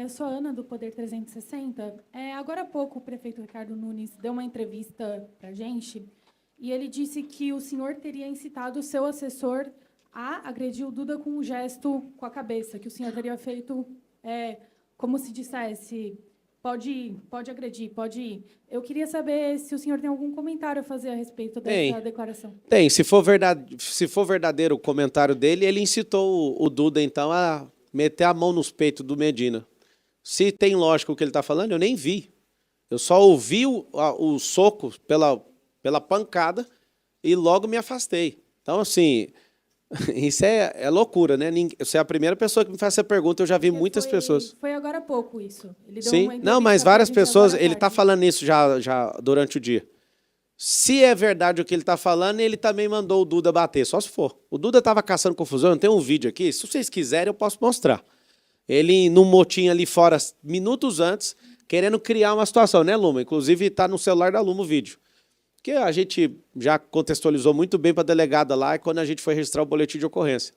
Eu sou a Ana, do Poder 360. Agora há pouco, o prefeito Ricardo Nunes deu uma entrevista para a gente e ele disse que o senhor teria incitado o seu assessor a agredir o Duda com um gesto com a cabeça, que o senhor teria feito, como se dissesse, pode agredir, pode ir. Eu queria saber se o senhor tem algum comentário a fazer a respeito dessa declaração. Tem. Se for verdadeiro o comentário dele, ele incitou o Duda, então, a meter a mão nos peitos do Medina. Se tem lógica o que ele está falando, eu nem vi. Eu só ouvi o soco pela pancada e logo me afastei. Então, assim, isso é loucura, né? Você é a primeira pessoa que me faz essa pergunta, eu já vi muitas pessoas. Foi agora há pouco isso. Ele deu Sim, uma não, mas várias pessoas, ele está tarde. falando isso já durante o dia. Se é verdade o que ele está falando, ele também mandou o Duda bater, só se for. O Duda estava caçando confusão, eu tenho um vídeo aqui, se vocês quiserem eu posso mostrar. Ele num motim ali fora, minutos antes, querendo criar uma situação, né, Luma? Inclusive está no celular da Luma o vídeo. Que a gente já contextualizou muito bem para a delegada lá, quando a gente foi registrar o boletim de ocorrência.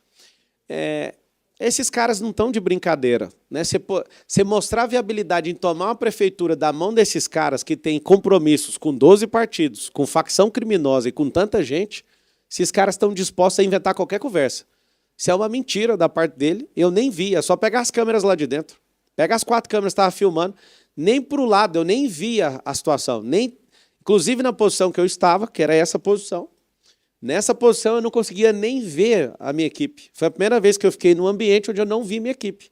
Esses caras não estão de brincadeira, né? Você mostrar a viabilidade em tomar uma prefeitura da mão desses caras que têm compromissos com 12 partidos, com facção criminosa e com tanta gente, esses caras estão dispostos a inventar qualquer conversa. Isso é uma mentira da parte dele, eu nem vi, é só pegar as câmeras lá de dentro. Pega as 4 câmeras que estavam filmando, nem para o lado, eu nem via a situação. Inclusive na posição que eu estava, que era essa posição. Nessa posição eu não conseguia nem ver a minha equipe. Foi a primeira vez que eu fiquei num ambiente onde eu não vi minha equipe.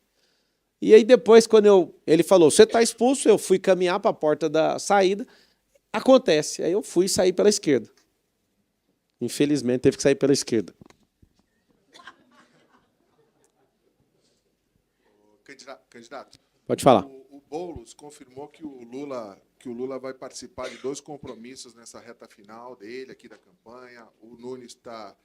E aí depois, quando ele falou, você está expulso, eu fui caminhar para a porta da saída. Acontece. Aí eu fui sair pela esquerda. Infelizmente, teve que sair pela esquerda. Candidato. Pode falar. O Boulos confirmou que o Lula vai participar de 2 compromissos nessa reta final dele, aqui da campanha. O Nunes está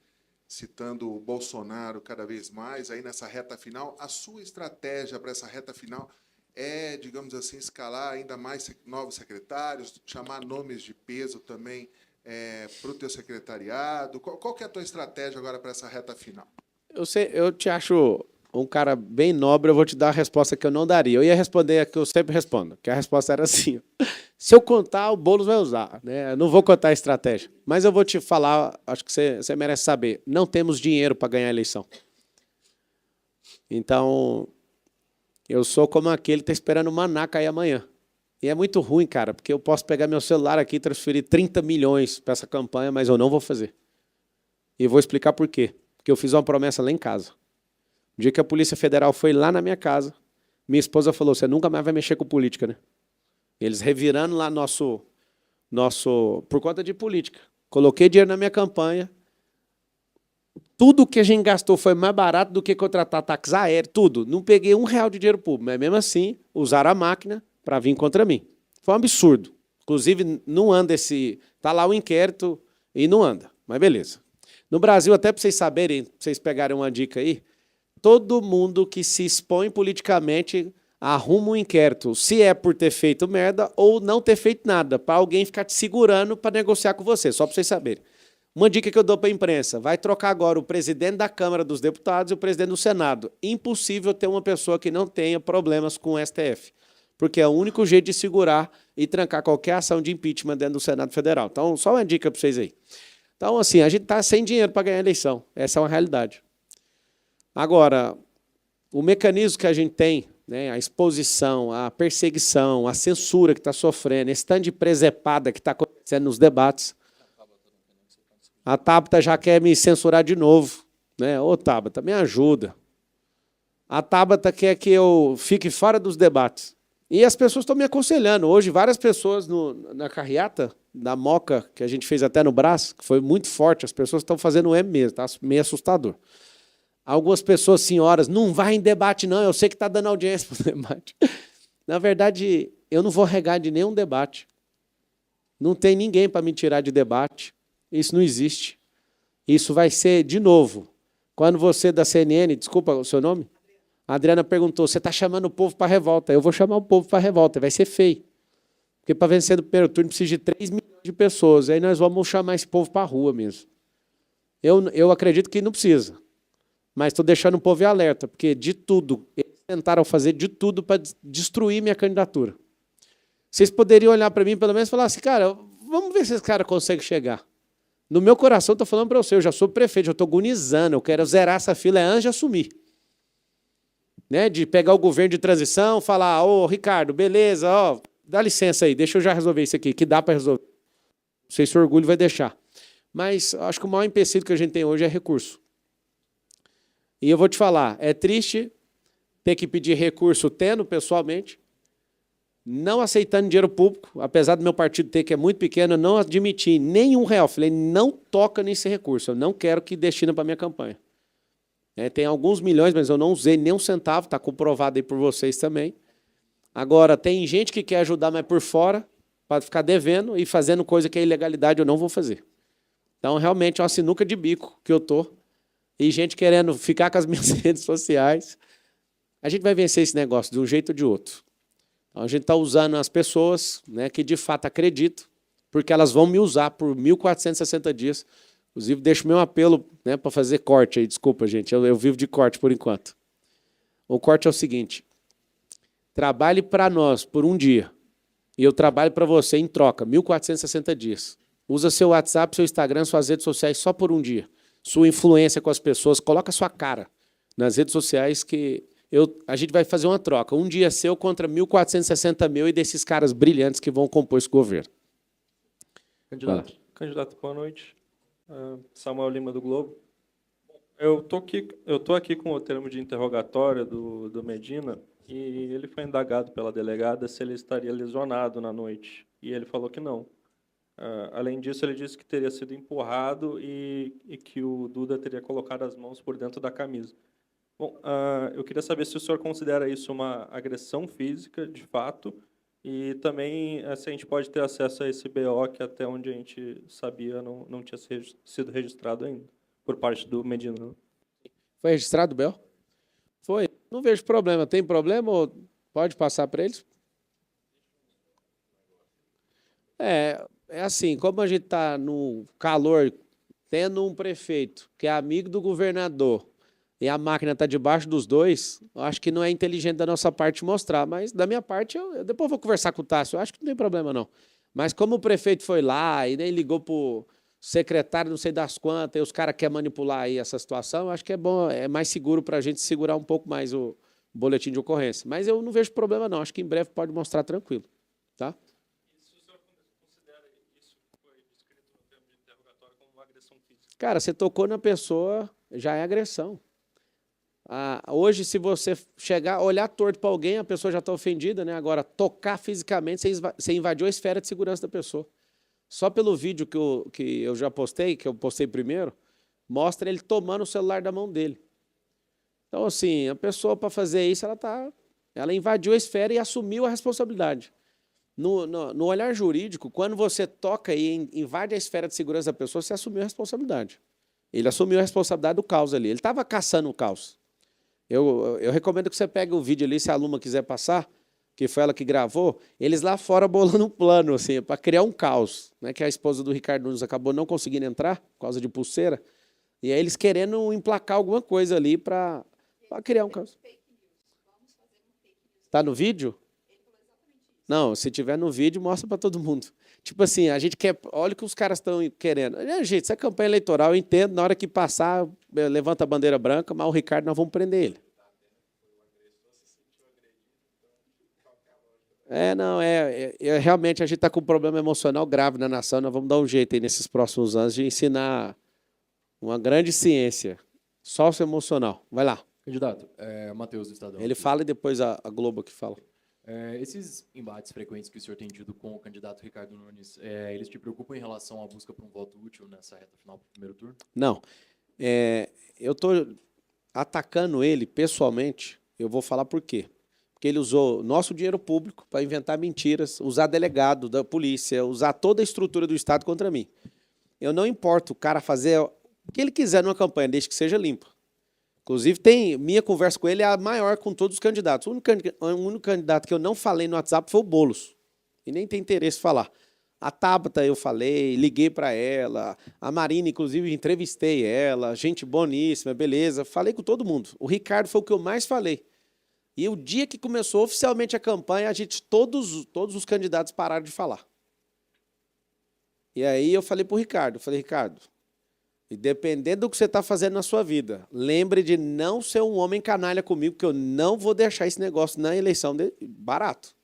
citando o Bolsonaro cada vez mais aí nessa reta final. A sua estratégia para essa reta final é, digamos assim, escalar ainda mais novos secretários, chamar nomes de peso também para o teu secretariado? Qual que é a tua estratégia agora para essa reta final? Eu te acho um cara bem nobre, eu vou te dar a resposta que eu não daria. Eu ia responder a que eu sempre respondo, que a resposta era assim. Se eu contar, o Boulos vai usar, né? Eu não vou contar a estratégia. Mas eu vou te falar, acho que você merece saber. Não temos dinheiro para ganhar a eleição. Então, eu sou como aquele que está esperando o maná cair amanhã. E é muito ruim, cara, porque eu posso pegar meu celular aqui e transferir 30 milhões para essa campanha, mas eu não vou fazer. E vou explicar por quê. Porque eu fiz uma promessa lá em casa. O dia que a Polícia Federal foi lá na minha casa, minha esposa falou, você nunca mais vai mexer com política, né? Eles revirando lá por conta de política. Coloquei dinheiro na minha campanha. Tudo que a gente gastou foi mais barato do que contratar táxi aéreo, tudo. Não peguei R$1 de dinheiro público, mas mesmo assim, usaram a máquina para vir contra mim. Foi um absurdo. Inclusive, não anda tá lá o inquérito e não anda. Mas beleza. No Brasil, até para vocês saberem, para vocês pegarem uma dica aí, todo mundo que se expõe politicamente arruma um inquérito, se é por ter feito merda ou não ter feito nada, para alguém ficar te segurando para negociar com você, só para vocês saberem. Uma dica que eu dou para a imprensa, vai trocar agora o presidente da Câmara dos Deputados e o presidente do Senado. Impossível ter uma pessoa que não tenha problemas com o STF, porque é o único jeito de segurar e trancar qualquer ação de impeachment dentro do Senado Federal. Então, só uma dica para vocês aí. Então, assim, a gente está sem dinheiro para ganhar a eleição, essa é uma realidade. Agora, o mecanismo que a gente tem, né, a exposição, a perseguição, a censura que está sofrendo, esse tanto de presepada que está acontecendo nos debates, a Tabata já quer me censurar de novo. Né? Ô, Tabata, me ajuda. A Tabata quer que eu fique fora dos debates. E as pessoas estão me aconselhando. Hoje, várias pessoas na carreata da Moca, que a gente fez até no Brás, que foi muito forte, as pessoas estão fazendo o M mesmo, está meio assustador. Algumas pessoas, senhoras, não vai em debate, não, eu sei que está dando audiência para o debate. Na verdade, eu não vou regar de nenhum debate. Não tem ninguém para me tirar de debate. Isso não existe. Isso vai ser, de novo, quando você da CNN, desculpa o seu nome? A Adriana perguntou, você está chamando o povo para a revolta. Eu vou chamar o povo para a revolta, vai ser feio. Porque para vencer no primeiro turno precisa de 3 milhões de pessoas. Aí nós vamos chamar esse povo para a rua mesmo. Eu acredito que não precisa. Mas estou deixando o povo em alerta, porque de tudo, eles tentaram fazer de tudo para destruir minha candidatura. Vocês poderiam olhar para mim, pelo menos, e falar assim, cara, vamos ver se esse cara consegue chegar. No meu coração, estou falando para você, eu já sou prefeito, já estou agonizando, eu quero zerar essa fila antes de assumir. Né? De pegar o governo de transição, falar, ô, Ricardo, beleza, ó, dá licença aí, deixa eu já resolver isso aqui, que dá para resolver. Não sei se o orgulho vai deixar. Mas acho que o maior empecilho que a gente tem hoje é recurso. E eu vou te falar, é triste ter que pedir recurso tendo pessoalmente, não aceitando dinheiro público, apesar do meu partido ter, que é muito pequeno, eu não admiti nenhum real. Falei, não toca nesse recurso, eu não quero que destina para a minha campanha. Tem alguns milhões, mas eu não usei nem um centavo, está comprovado aí por vocês também. Agora, tem gente que quer ajudar, mas por fora, para ficar devendo e fazendo coisa que é ilegalidade, eu não vou fazer. Então, realmente, é uma sinuca de bico que eu estou. E gente querendo ficar com as minhas redes sociais. A gente vai vencer esse negócio de um jeito ou de outro. Então, a gente está usando as pessoas, né, que de fato acreditam, porque elas vão me usar por 1.460 dias. Inclusive, deixo meu apelo, né, para fazer corte aí. Desculpa, gente, eu vivo de corte por enquanto. O corte é o seguinte, trabalhe para nós por um dia e eu trabalho para você em troca, 1.460 dias. Usa seu WhatsApp, seu Instagram, suas redes sociais só por um dia. Sua influência com as pessoas, coloca sua cara nas redes sociais que a gente vai fazer uma troca. Um dia seu contra 1.460 mil e desses caras brilhantes que vão compor esse governo. Candidato, boa noite. Samuel Lima, do Globo. Eu tô aqui com o termo de interrogatório do Medina e ele foi indagado pela delegada se ele estaria lesionado na noite. E ele falou que não. Além disso, ele disse que teria sido empurrado e que o Duda teria colocado as mãos por dentro da camisa. Bom, eu queria saber se o senhor considera isso uma agressão física, de fato, e também se a gente pode ter acesso a esse BO que até onde a gente sabia não tinha sido registrado ainda, por parte do Medina. Não? Foi registrado o BO? Foi. Não vejo problema. Tem problema ou pode passar para eles? É assim, como a gente está no calor, tendo um prefeito que é amigo do governador e a máquina está debaixo dos dois, eu acho que não é inteligente da nossa parte mostrar, mas da minha parte, eu depois vou conversar com o Tássio, eu acho que não tem problema não. Mas como o prefeito foi lá e nem ligou para o secretário não sei das quantas, e os caras querem manipular aí essa situação, eu acho que é bom, é mais seguro para a gente segurar um pouco mais o boletim de ocorrência. Mas eu não vejo problema não, acho que em breve pode mostrar tranquilo, tá? Cara, você tocou na pessoa, já é agressão. Hoje, se você chegar, olhar torto para alguém, a pessoa já está ofendida, né? Agora, tocar fisicamente, você invadiu a esfera de segurança da pessoa. Só pelo vídeo que eu já postei, que eu postei primeiro, mostra ele tomando o celular da mão dele. Então, assim, a pessoa, para fazer isso, ela invadiu a esfera e assumiu a responsabilidade. No olhar jurídico, quando você toca e invade a esfera de segurança da pessoa, você assumiu a responsabilidade. Ele assumiu a responsabilidade do caos ali. Ele estava caçando o caos. Eu recomendo que você pegue o vídeo ali, se a Luma quiser passar, que foi ela que gravou, eles lá fora bolando um plano, assim, para criar um caos, né, que a esposa do Ricardo Nunes acabou não conseguindo entrar, por causa de pulseira, e aí eles querendo emplacar alguma coisa ali para criar um caos. Tá no vídeo? Não, se tiver no vídeo, mostra para todo mundo. Tipo assim, a gente quer... Olha o que os caras estão querendo. Gente, isso é campanha eleitoral, eu entendo, na hora que passar, levanta a bandeira branca, mas o Ricardo, nós vamos prender ele. Realmente a gente está com um problema emocional grave na nação, nós vamos dar um jeito aí nesses próximos anos de ensinar uma grande ciência socioemocional. Vai lá. Candidato, Matheus do Estadão. Ele fala e depois a Globo que fala. Esses embates frequentes que o senhor tem tido com o candidato Ricardo Nunes, eles te preocupam em relação à busca por um voto útil nessa reta final do primeiro turno? Não. Eu estou atacando ele pessoalmente, eu vou falar por quê. Porque ele usou nosso dinheiro público para inventar mentiras, usar delegado da polícia, usar toda a estrutura do Estado contra mim. Eu não importo o cara fazer o que ele quiser numa campanha, desde que seja limpa. Inclusive, minha conversa com ele é a maior com todos os candidatos. O único candidato que eu não falei no WhatsApp foi o Boulos. E nem tem interesse em falar. A Tabata eu falei, liguei para ela. A Marina, inclusive, entrevistei ela. Gente boníssima, beleza. Falei com todo mundo. O Ricardo foi o que eu mais falei. E o dia que começou oficialmente a campanha, todos os candidatos pararam de falar. E aí eu falei para o Ricardo, Ricardo, e dependendo do que você está fazendo na sua vida, lembre de não ser um homem canalha comigo, porque eu não vou deixar esse negócio na eleição barato.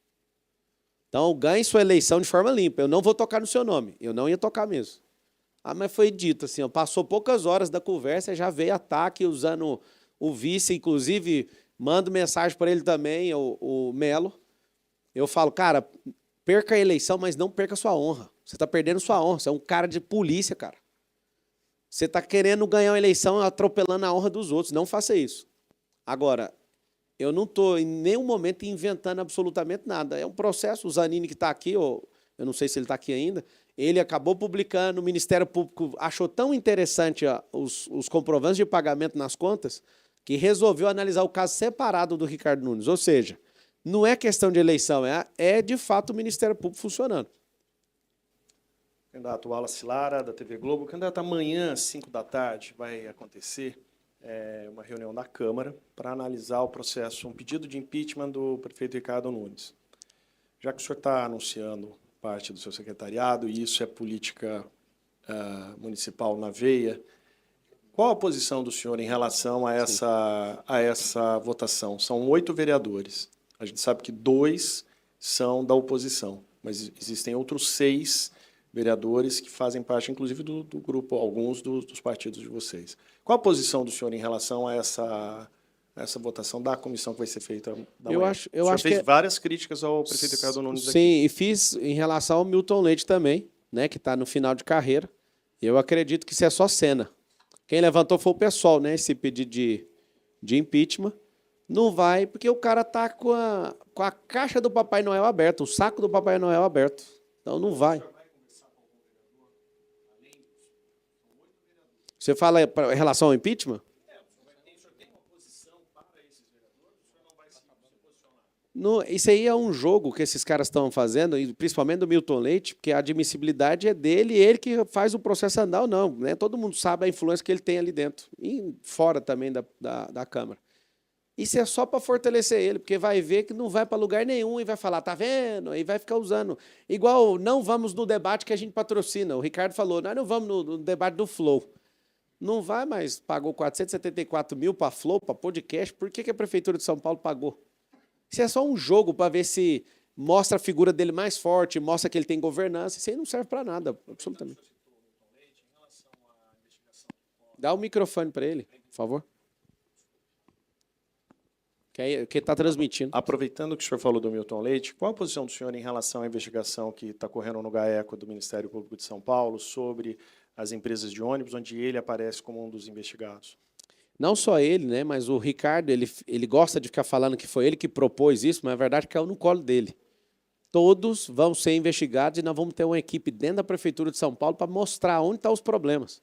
Então, ganhe sua eleição de forma limpa. Eu não vou tocar no seu nome. Eu não ia tocar mesmo. Mas foi dito assim, passou poucas horas da conversa, já veio ataque usando o vice, inclusive, mando mensagem para ele também, o Melo. Eu falo, cara, perca a eleição, mas não perca a sua honra. Você está perdendo sua honra. Você é um cara de polícia, cara. Você está querendo ganhar uma eleição atropelando a honra dos outros. Não faça isso. Agora, eu não estou em nenhum momento inventando absolutamente nada. É um processo. O Zanini que está aqui, eu não sei se ele está aqui ainda, ele acabou publicando, o Ministério Público achou tão interessante os comprovantes de pagamento nas contas que resolveu analisar o caso separado do Ricardo Nunes. Ou seja, não é questão de eleição, é de fato o Ministério Público funcionando. Candidato Wallace Lara, da TV Globo. Candidato, amanhã, às 5 da tarde, vai acontecer uma reunião da Câmara para analisar o processo, um pedido de impeachment do prefeito Ricardo Nunes. Já que o senhor está anunciando parte do seu secretariado, e isso é política municipal na veia, qual a posição do senhor em relação a essa votação? São 8 vereadores. A gente sabe que 2 são da oposição, mas existem outros 6 vereadores que fazem parte, inclusive, do grupo, alguns dos partidos de vocês. Qual a posição do senhor em relação a essa votação da comissão que vai ser feita da manhã? Eu O senhor acho fez que várias críticas ao prefeito Ricardo Nunes aqui. Sim, e fiz em relação ao Milton Leite também, né, que está no final de carreira. Eu acredito que isso é só cena. Quem levantou foi o pessoal, né, esse pedido de impeachment. Não vai, porque o cara está com a caixa do Papai Noel aberta, o saco do Papai Noel aberto. Então não vai. Você fala em relação ao impeachment? Isso aí é um jogo que esses caras estão fazendo, e principalmente do Milton Leite, porque a admissibilidade é dele, ele que faz o processo andar ou não. Né? Todo mundo sabe a influência que ele tem ali dentro, e fora também da Câmara. Isso é só para fortalecer ele, porque vai ver que não vai para lugar nenhum e vai falar, tá vendo? E vai ficar usando. Igual, não vamos no debate que a gente patrocina. O Ricardo falou, nós não vamos no debate do Flow. Não vai, mas pagou 474 mil para Flow, para podcast. Por que a Prefeitura de São Paulo pagou? Isso é só um jogo para ver se mostra a figura dele mais forte, mostra que ele tem governança. Isso aí não serve para nada, absolutamente. Dá o microfone para ele, por favor. Que está transmitindo. Aproveitando que o senhor falou do Milton Leite, qual a posição do senhor em relação à investigação que está correndo no GAECO do Ministério Público de São Paulo sobre as empresas de ônibus, onde ele aparece como um dos investigados? Não só ele, né, mas o Ricardo, ele gosta de ficar falando que foi ele que propôs isso, mas a verdade é que caiu no colo dele. Todos vão ser investigados e nós vamos ter uma equipe dentro da Prefeitura de São Paulo para mostrar onde estão os problemas.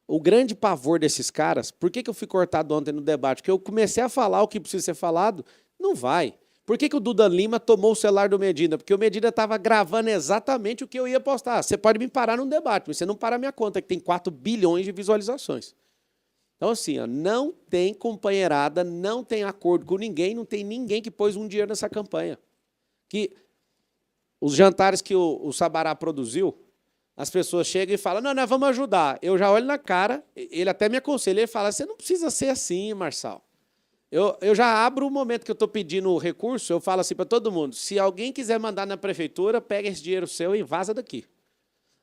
O grande pavor desses caras, por que eu fui cortado ontem no debate? Porque eu comecei a falar o que precisa ser falado, não vai. Por que o Duda Lima tomou o celular do Medina? Porque o Medina estava gravando exatamente o que eu ia postar. Você pode me parar num debate, mas você não para a minha conta, que tem 4 bilhões de visualizações. Então, assim, ó, não tem companheirada, não tem acordo com ninguém, não tem ninguém que pôs um dinheiro nessa campanha. Que os jantares que o Sabará produziu, as pessoas chegam e falam, não, nós vamos ajudar. Eu já olho na cara, ele até me aconselha, ele fala, você não precisa ser assim, Marçal. Eu já abro o momento que eu estou pedindo o recurso, eu falo assim para todo mundo, se alguém quiser mandar na prefeitura, pega esse dinheiro seu e vaza daqui.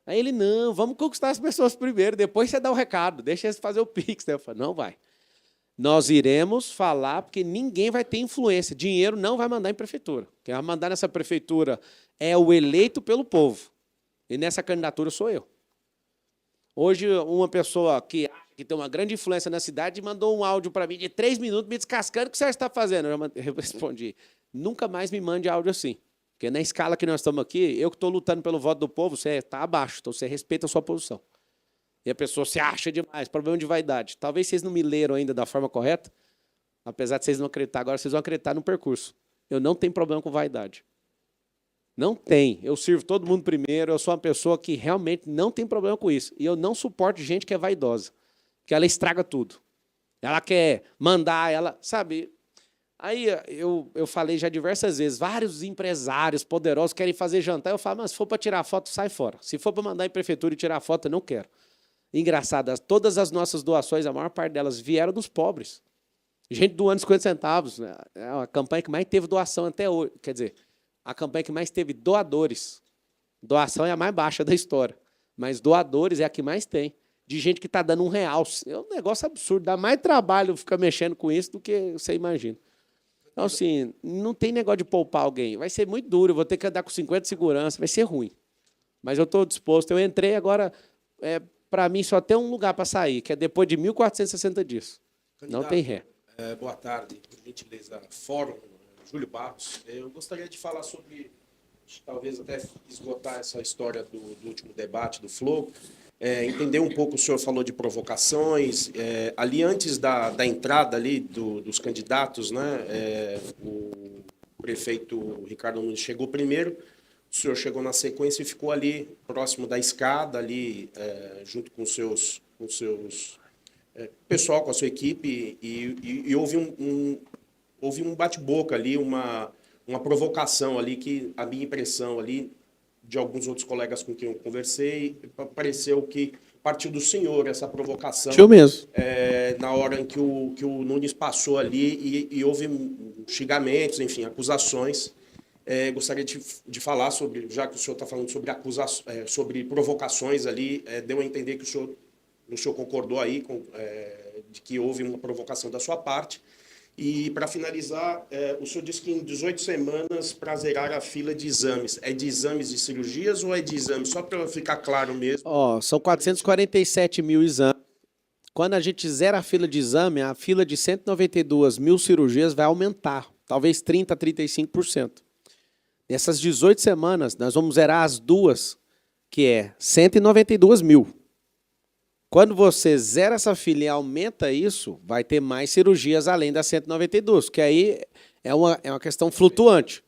Aí ele, não, vamos conquistar as pessoas primeiro, depois você dá o recado, deixa eles fazer o Pix. Eu falo, não vai. Nós iremos falar, porque ninguém vai ter influência. Dinheiro não vai mandar em prefeitura. Quem vai mandar nessa prefeitura é o eleito pelo povo. E nessa candidatura sou eu. Hoje, uma pessoa que tem uma grande influência na cidade mandou um áudio para mim de 3 minutos me descascando o que você está fazendo. Eu respondi, nunca mais me mande áudio assim. Porque na escala que nós estamos aqui, eu que estou lutando pelo voto do povo, você está abaixo, então você respeita a sua posição. E a pessoa se acha demais, problema de vaidade. Talvez vocês não me leram ainda da forma correta, apesar de vocês não acreditar agora, vocês vão acreditar no percurso. Eu não tenho problema com vaidade. Não tem. Eu sirvo todo mundo primeiro, eu sou uma pessoa que realmente não tem problema com isso. E eu não suporto gente que é vaidosa, que ela estraga tudo. Ela quer mandar, ela, sabe... Aí eu falei já diversas vezes, vários empresários poderosos querem fazer jantar, eu falo, mas se for para tirar foto, sai fora. Se for para mandar em prefeitura e tirar foto, eu não quero. Engraçado, todas as nossas doações, a maior parte delas vieram dos pobres. Gente doando 50 centavos. Né? É a campanha que mais teve doação até hoje. Quer dizer, a campanha que mais teve doadores. Doação é a mais baixa da história. Mas doadores é a que mais tem. De gente que está dando R$1. É um negócio absurdo. Dá mais trabalho ficar mexendo com isso do que você imagina. Então, assim, não tem negócio de poupar alguém. Vai ser muito duro. Eu vou ter que andar com 50 de segurança. Vai ser ruim. Mas eu estou disposto. Eu entrei agora... para mim, só tem um lugar para sair, que é depois de 1.460 dias. Candidato, não tem ré. Boa tarde, por gentileza. Fórum Júlio Barros. Eu gostaria de falar sobre, talvez até esgotar essa história do último debate do Flow. Entender um pouco, o senhor falou de provocações. Ali, antes da entrada ali dos candidatos, né, o prefeito Ricardo Nunes chegou primeiro. O senhor chegou na sequência e ficou ali, próximo da escada, ali, junto com seus pessoal, com a sua equipe, e houve um bate-boca ali, uma provocação ali, que a minha impressão ali, de alguns outros colegas com quem eu conversei, pareceu que partiu do senhor essa provocação. Eu mesmo. Na hora em que o Nunes passou ali e houve xingamentos, enfim, acusações. Gostaria de falar sobre, já que o senhor está falando sobre sobre provocações ali, deu a entender que o senhor concordou aí de que houve uma provocação da sua parte. E, para finalizar, o senhor disse que em 18 semanas para zerar a fila de exames. É de exames de cirurgias ou é de exames? Só para ficar claro mesmo. São 447 mil exames. Quando a gente zera a fila de exame, a fila de 192 mil cirurgias vai aumentar, talvez 30% a 35%. Nessas 18 semanas, nós vamos zerar as duas, que é 192 mil. Quando você zera essa fila e aumenta isso, vai ter mais cirurgias além das 192, que aí é uma questão flutuante.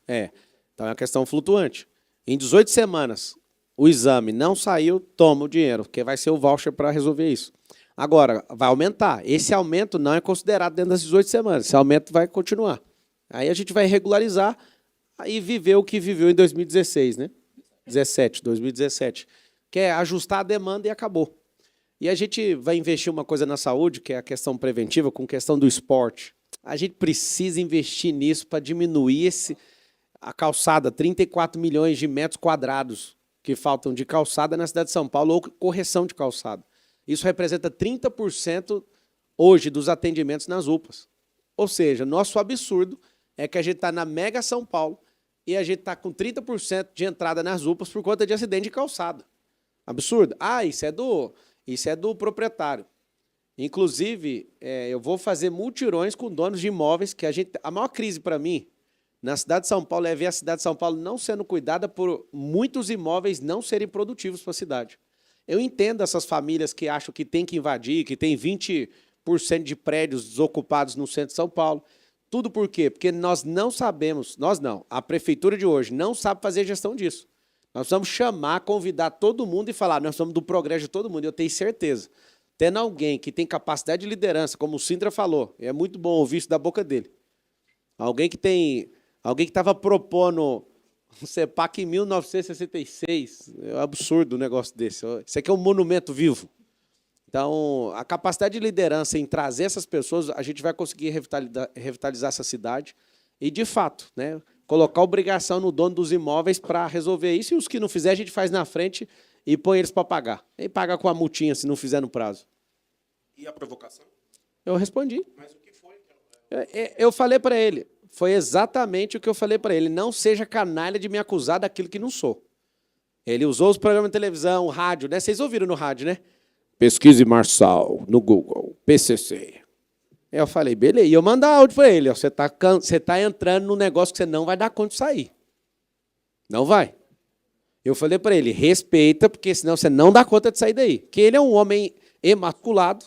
Então é uma questão flutuante. Em 18 semanas, o exame não saiu, toma o dinheiro, porque vai ser o voucher para resolver isso. Agora, vai aumentar. Esse aumento não é considerado dentro das 18 semanas. Esse aumento vai continuar. Aí a gente vai regularizar e viver o que viveu em 2016, né? 2017. Que é ajustar a demanda e acabou. E a gente vai investir uma coisa na saúde, que é a questão preventiva, com questão do esporte. A gente precisa investir nisso para diminuir a calçada, 34 milhões de metros quadrados que faltam de calçada na cidade de São Paulo, ou correção de calçada. Isso representa 30% hoje dos atendimentos nas UPAs. Ou seja, nosso absurdo é que a gente está na Mega São Paulo e a gente está com 30% de entrada nas UPAs por conta de acidente de calçada. Absurdo. Isso é do proprietário. Inclusive, eu vou fazer mutirões com donos de imóveis, que a maior crise para mim na cidade de São Paulo é ver a cidade de São Paulo não sendo cuidada por muitos imóveis não serem produtivos para a cidade. Eu entendo essas famílias que acham que tem que invadir, que tem 20% de prédios desocupados no centro de São Paulo. Tudo por quê? Porque nós não sabemos, a prefeitura de hoje não sabe fazer gestão disso. Nós precisamos chamar, convidar todo mundo e falar, nós somos do progresso de todo mundo, eu tenho certeza. Tendo alguém que tem capacidade de liderança, como o Sintra falou, é muito bom ouvir isso da boca dele. Alguém que estava propondo o CEPAC em 1966, é um absurdo um negócio desse. Isso aqui é um monumento vivo. Então, a capacidade de liderança em trazer essas pessoas, a gente vai conseguir revitalizar essa cidade e, de fato, né, colocar obrigação no dono dos imóveis para resolver isso, e os que não fizer, a gente faz na frente e põe eles para pagar. E paga com a multinha se não fizer no prazo. E a provocação? Eu respondi. Mas o que foi? Eu falei para ele. Foi exatamente o que eu falei para ele. Não seja canalha de me acusar daquilo que não sou. Ele usou os programas de televisão, rádio, né? Vocês ouviram no rádio, né? Pesquise Marçal no Google, PCC. Eu falei, beleza. E eu mandar áudio para ele. Ó, você tá entrando num negócio que você não vai dar conta de sair. Não vai. Eu falei para ele, respeita, porque senão você não dá conta de sair daí. Que ele é um homem emasculado.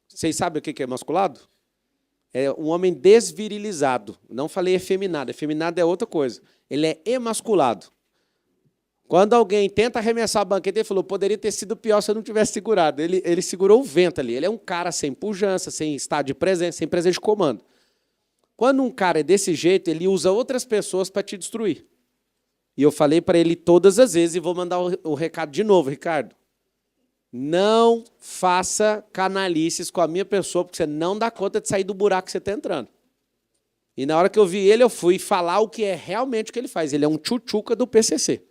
Vocês sabem o que é emasculado? É um homem desvirilizado. Não falei efeminado. Efeminado é outra coisa. Ele é emasculado. Quando alguém tenta arremessar a banqueta, ele falou, poderia ter sido pior se eu não tivesse segurado. Ele segurou o vento ali. Ele é um cara sem pujança, sem estado de presença, sem presença de comando. Quando um cara é desse jeito, ele usa outras pessoas para te destruir. E eu falei para ele todas as vezes, e vou mandar o recado de novo, Ricardo. Não faça canalices com a minha pessoa, porque você não dá conta de sair do buraco que você está entrando. E na hora que eu vi ele, eu fui falar o que é realmente o que ele faz. Ele é um tchutchuca do PCC.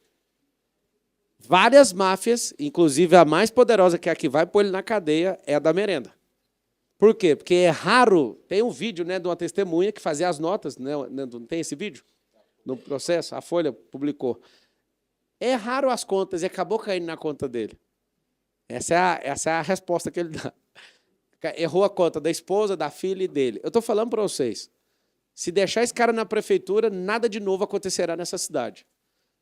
Várias máfias, inclusive a mais poderosa, que é a que vai pôr ele na cadeia, é a da merenda. Por quê? Porque é raro... Tem um vídeo, né, de uma testemunha que fazia as notas, né, não tem esse vídeo? No processo, a Folha publicou. É raro as contas e acabou caindo na conta dele. Essa é a resposta que ele dá. Errou a conta da esposa, da filha e dele. Eu estou falando para vocês, se deixar esse cara na prefeitura, nada de novo acontecerá nessa cidade.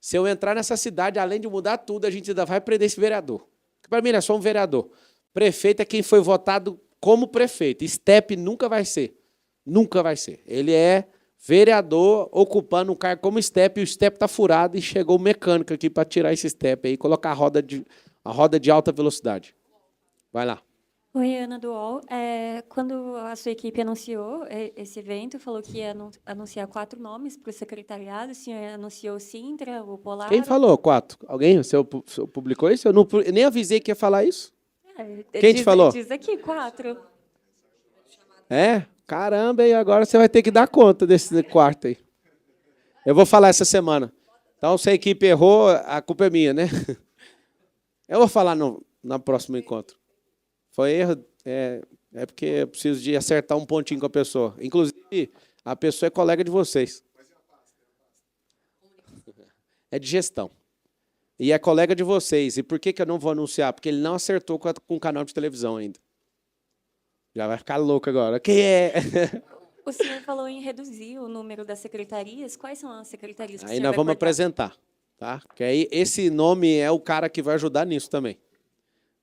Se eu entrar nessa cidade, além de mudar tudo, a gente ainda vai prender esse vereador. Para mim, ele é só um vereador. Prefeito é quem foi votado como prefeito. STEP nunca vai ser. Nunca vai ser. Ele é vereador ocupando um cargo como STEP, e o STEP está furado, e chegou o mecânico aqui para tirar esse STEP aí e colocar a roda de alta velocidade. Vai lá. Oi, Ana do UOL. Quando a sua equipe anunciou esse evento, falou que ia anunciar 4 nomes para o secretariado, o senhor anunciou o Sintra, o Polar... Quem falou 4? Alguém? Você publicou isso? Eu nem avisei que ia falar isso. Quem te falou? Diz aqui, 4. Caramba, e agora você vai ter que dar conta desse quarto aí. Eu vou falar essa semana. Então, se a equipe errou, a culpa é minha, né? Eu vou falar no próximo encontro. Foi erro, é porque eu preciso de acertar um pontinho com a pessoa. Inclusive, a pessoa é colega de vocês. É de gestão. E é colega de vocês. E por que eu não vou anunciar? Porque ele não acertou com o canal de televisão ainda. Já vai ficar louco agora. Quem é? O senhor falou em reduzir o número das secretarias. Quais são as secretarias que o Aí senhor nós vai vamos cortar? apresentar. Tá? Que aí esse nome é o cara que vai ajudar nisso também.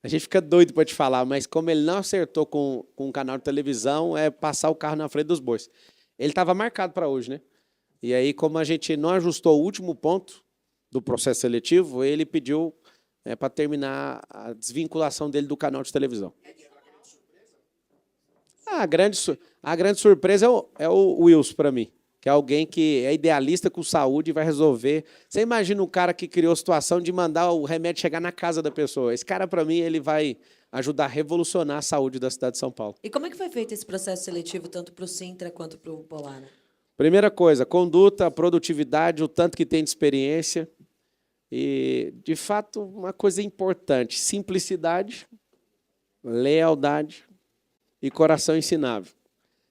A gente fica doido para te falar, mas como ele não acertou com o canal de televisão, é passar o carro na frente dos bois. Ele estava marcado para hoje, né? E aí, como a gente não ajustou o último ponto do processo seletivo, ele pediu para terminar a desvinculação dele do canal de televisão. A grande surpresa é o Wilson para mim, que é alguém que é idealista com saúde e vai resolver. Você imagina um cara que criou a situação de mandar o remédio chegar na casa da pessoa. Esse cara, para mim, ele vai ajudar a revolucionar a saúde da cidade de São Paulo. E como é que foi feito esse processo seletivo, tanto para o Sintra quanto para o Polar? Né? Primeira coisa, conduta, produtividade, o tanto que tem de experiência. E, de fato, uma coisa importante, simplicidade, lealdade e coração ensinável.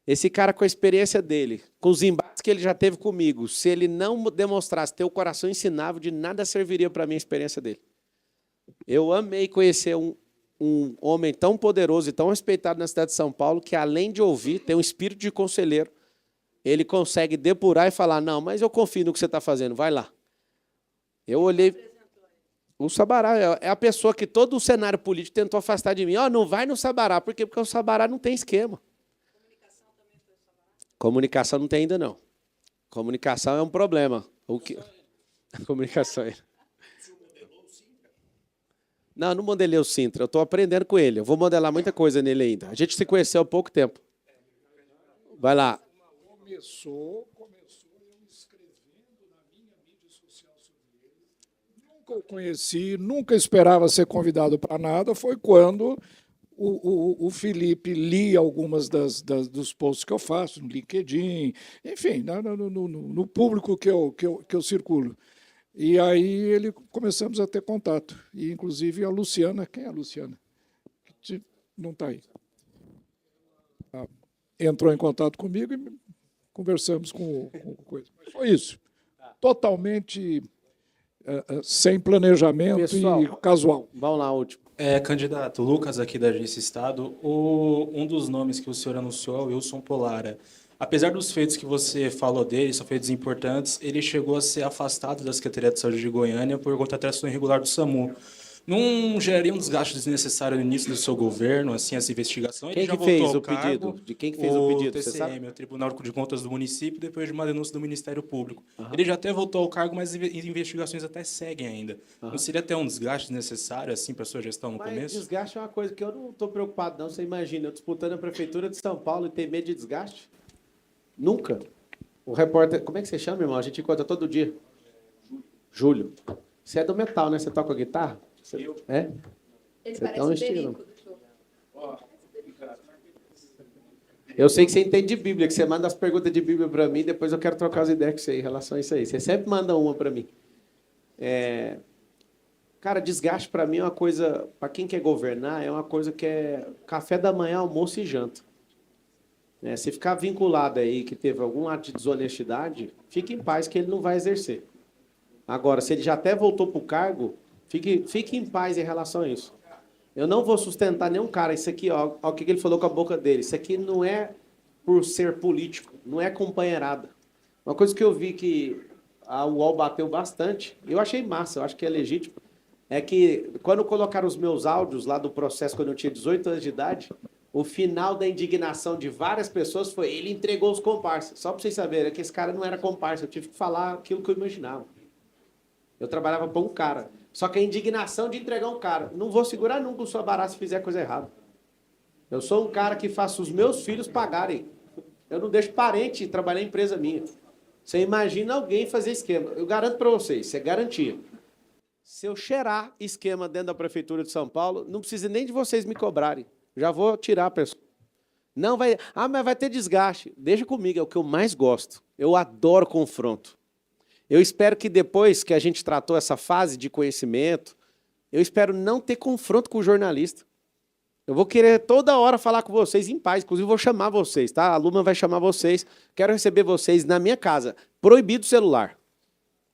Esse cara, com a experiência dele, com os embates que ele já teve comigo, se ele não demonstrasse ter o coração ensinável, de nada serviria para mim a experiência dele. Eu amei conhecer um homem tão poderoso e tão respeitado na cidade de São Paulo, que, além de ouvir, tem um espírito de conselheiro. Ele consegue depurar e falar, não, mas eu confio no que você está fazendo, vai lá. Eu olhei... O Sabará é a pessoa que todo o cenário político tentou afastar de mim. Não vai no Sabará. Por quê? Porque o Sabará não tem esquema. Comunicação não tem ainda, não. Comunicação é um problema. Comunicação é... Não modelei o Sintra. Eu estou aprendendo com ele. Eu vou modelar muita coisa nele ainda. A gente se conheceu há pouco tempo. Vai lá. Começou eu escrevendo na minha mídia social sobre ele. Nunca o conheci, nunca esperava ser convidado para nada. Foi quando o Felipe lia algumas dos posts que eu faço no LinkedIn, enfim, no público que eu circulo. E aí começamos a ter contato. E, inclusive, a Luciana... Quem é a Luciana? Não está aí. Entrou em contato comigo e conversamos com coisa. Mas foi isso. Totalmente sem planejamento. Pessoal, e casual. Vamos lá, último. Candidato, Lucas, aqui da Agência Estado. Um dos nomes que o senhor anunciou é o Wilson Polara. Apesar dos feitos que você falou dele, são feitos importantes, ele chegou a ser afastado da Secretaria de Saúde de Goiânia por contratação irregular do SAMU. Não geraria um desgaste desnecessário no início do seu governo, assim, essa investigação? Quem que fez o pedido? De quem que fez o pedido? O TCM, o Tribunal de Contas do município, depois de uma denúncia do Ministério Público. Ele já até voltou ao cargo, mas as investigações até seguem ainda. Não seria até um desgaste desnecessário, assim, para a sua gestão no começo? Desgaste é uma coisa que eu não estou preocupado, não. Você imagina, eu disputando a Prefeitura de São Paulo e ter medo de desgaste? Nunca. O repórter... Como é que você chama, irmão? A gente encontra todo dia. Júlio. Você é do metal, né? Você toca guitarra? É? Ele você parece um o estilo. Derico do show. Eu sei que você entende de Bíblia, que você manda as perguntas de Bíblia para mim, depois eu quero trocar as ideias com você em relação a isso aí. Você sempre manda uma para mim. Cara, desgaste para mim é uma coisa, para quem quer governar, é uma coisa que é café da manhã, almoço e janta. Se ficar vinculado aí que teve algum ato de desonestidade, fique em paz que ele não vai exercer. Agora, se ele já até voltou para o cargo, fique em paz em relação a isso. Eu não vou sustentar nenhum cara. Isso aqui, ó, o que ele falou com a boca dele. Isso aqui não é por ser político, não é companheirada. Uma coisa que eu vi que a UOL bateu bastante, eu achei massa, eu acho que é legítimo, é que quando colocaram os meus áudios lá do processo, quando eu tinha 18 anos de idade, o final da indignação de várias pessoas foi: ele entregou os comparsas. Só para vocês saberem, é que esse cara não era comparsa, eu tive que falar aquilo que eu imaginava. Eu trabalhava para um cara. Só que a indignação de entregar um cara. Não vou segurar nunca o Sabará se fizer coisa errada. Eu sou um cara que faço os meus filhos pagarem. Eu não deixo parente trabalhar em empresa minha. Você imagina alguém fazer esquema. Eu garanto para vocês, isso é garantia. Se eu cheirar esquema dentro da Prefeitura de São Paulo, não precisa nem de vocês me cobrarem. Já vou tirar a pessoa. Não vai... mas vai ter desgaste. Deixa comigo, é o que eu mais gosto. Eu adoro confronto. Eu espero que depois que a gente tratou essa fase de conhecimento, eu espero não ter confronto com o jornalista. Eu vou querer toda hora falar com vocês em paz, inclusive vou chamar vocês, tá? A Luma vai chamar vocês, quero receber vocês na minha casa. Proibido o celular.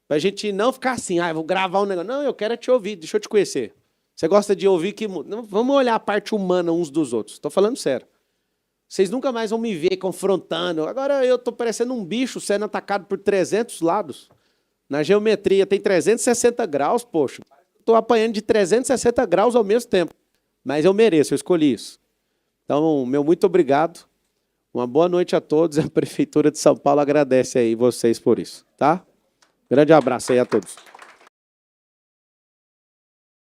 Pra gente não ficar assim, eu vou gravar um negócio. Não, eu quero te ouvir, deixa eu te conhecer. Você gosta de ouvir que... Não, vamos olhar a parte humana uns dos outros. Estou falando sério. Vocês nunca mais vão me ver confrontando. Agora eu estou parecendo um bicho sendo atacado por 300 lados. Na geometria tem 360 graus, poxa. Estou apanhando de 360 graus ao mesmo tempo. Mas eu mereço, eu escolhi isso. Então, meu muito obrigado. Uma boa noite a todos. A Prefeitura de São Paulo agradece aí vocês por isso, tá? Grande abraço aí a todos.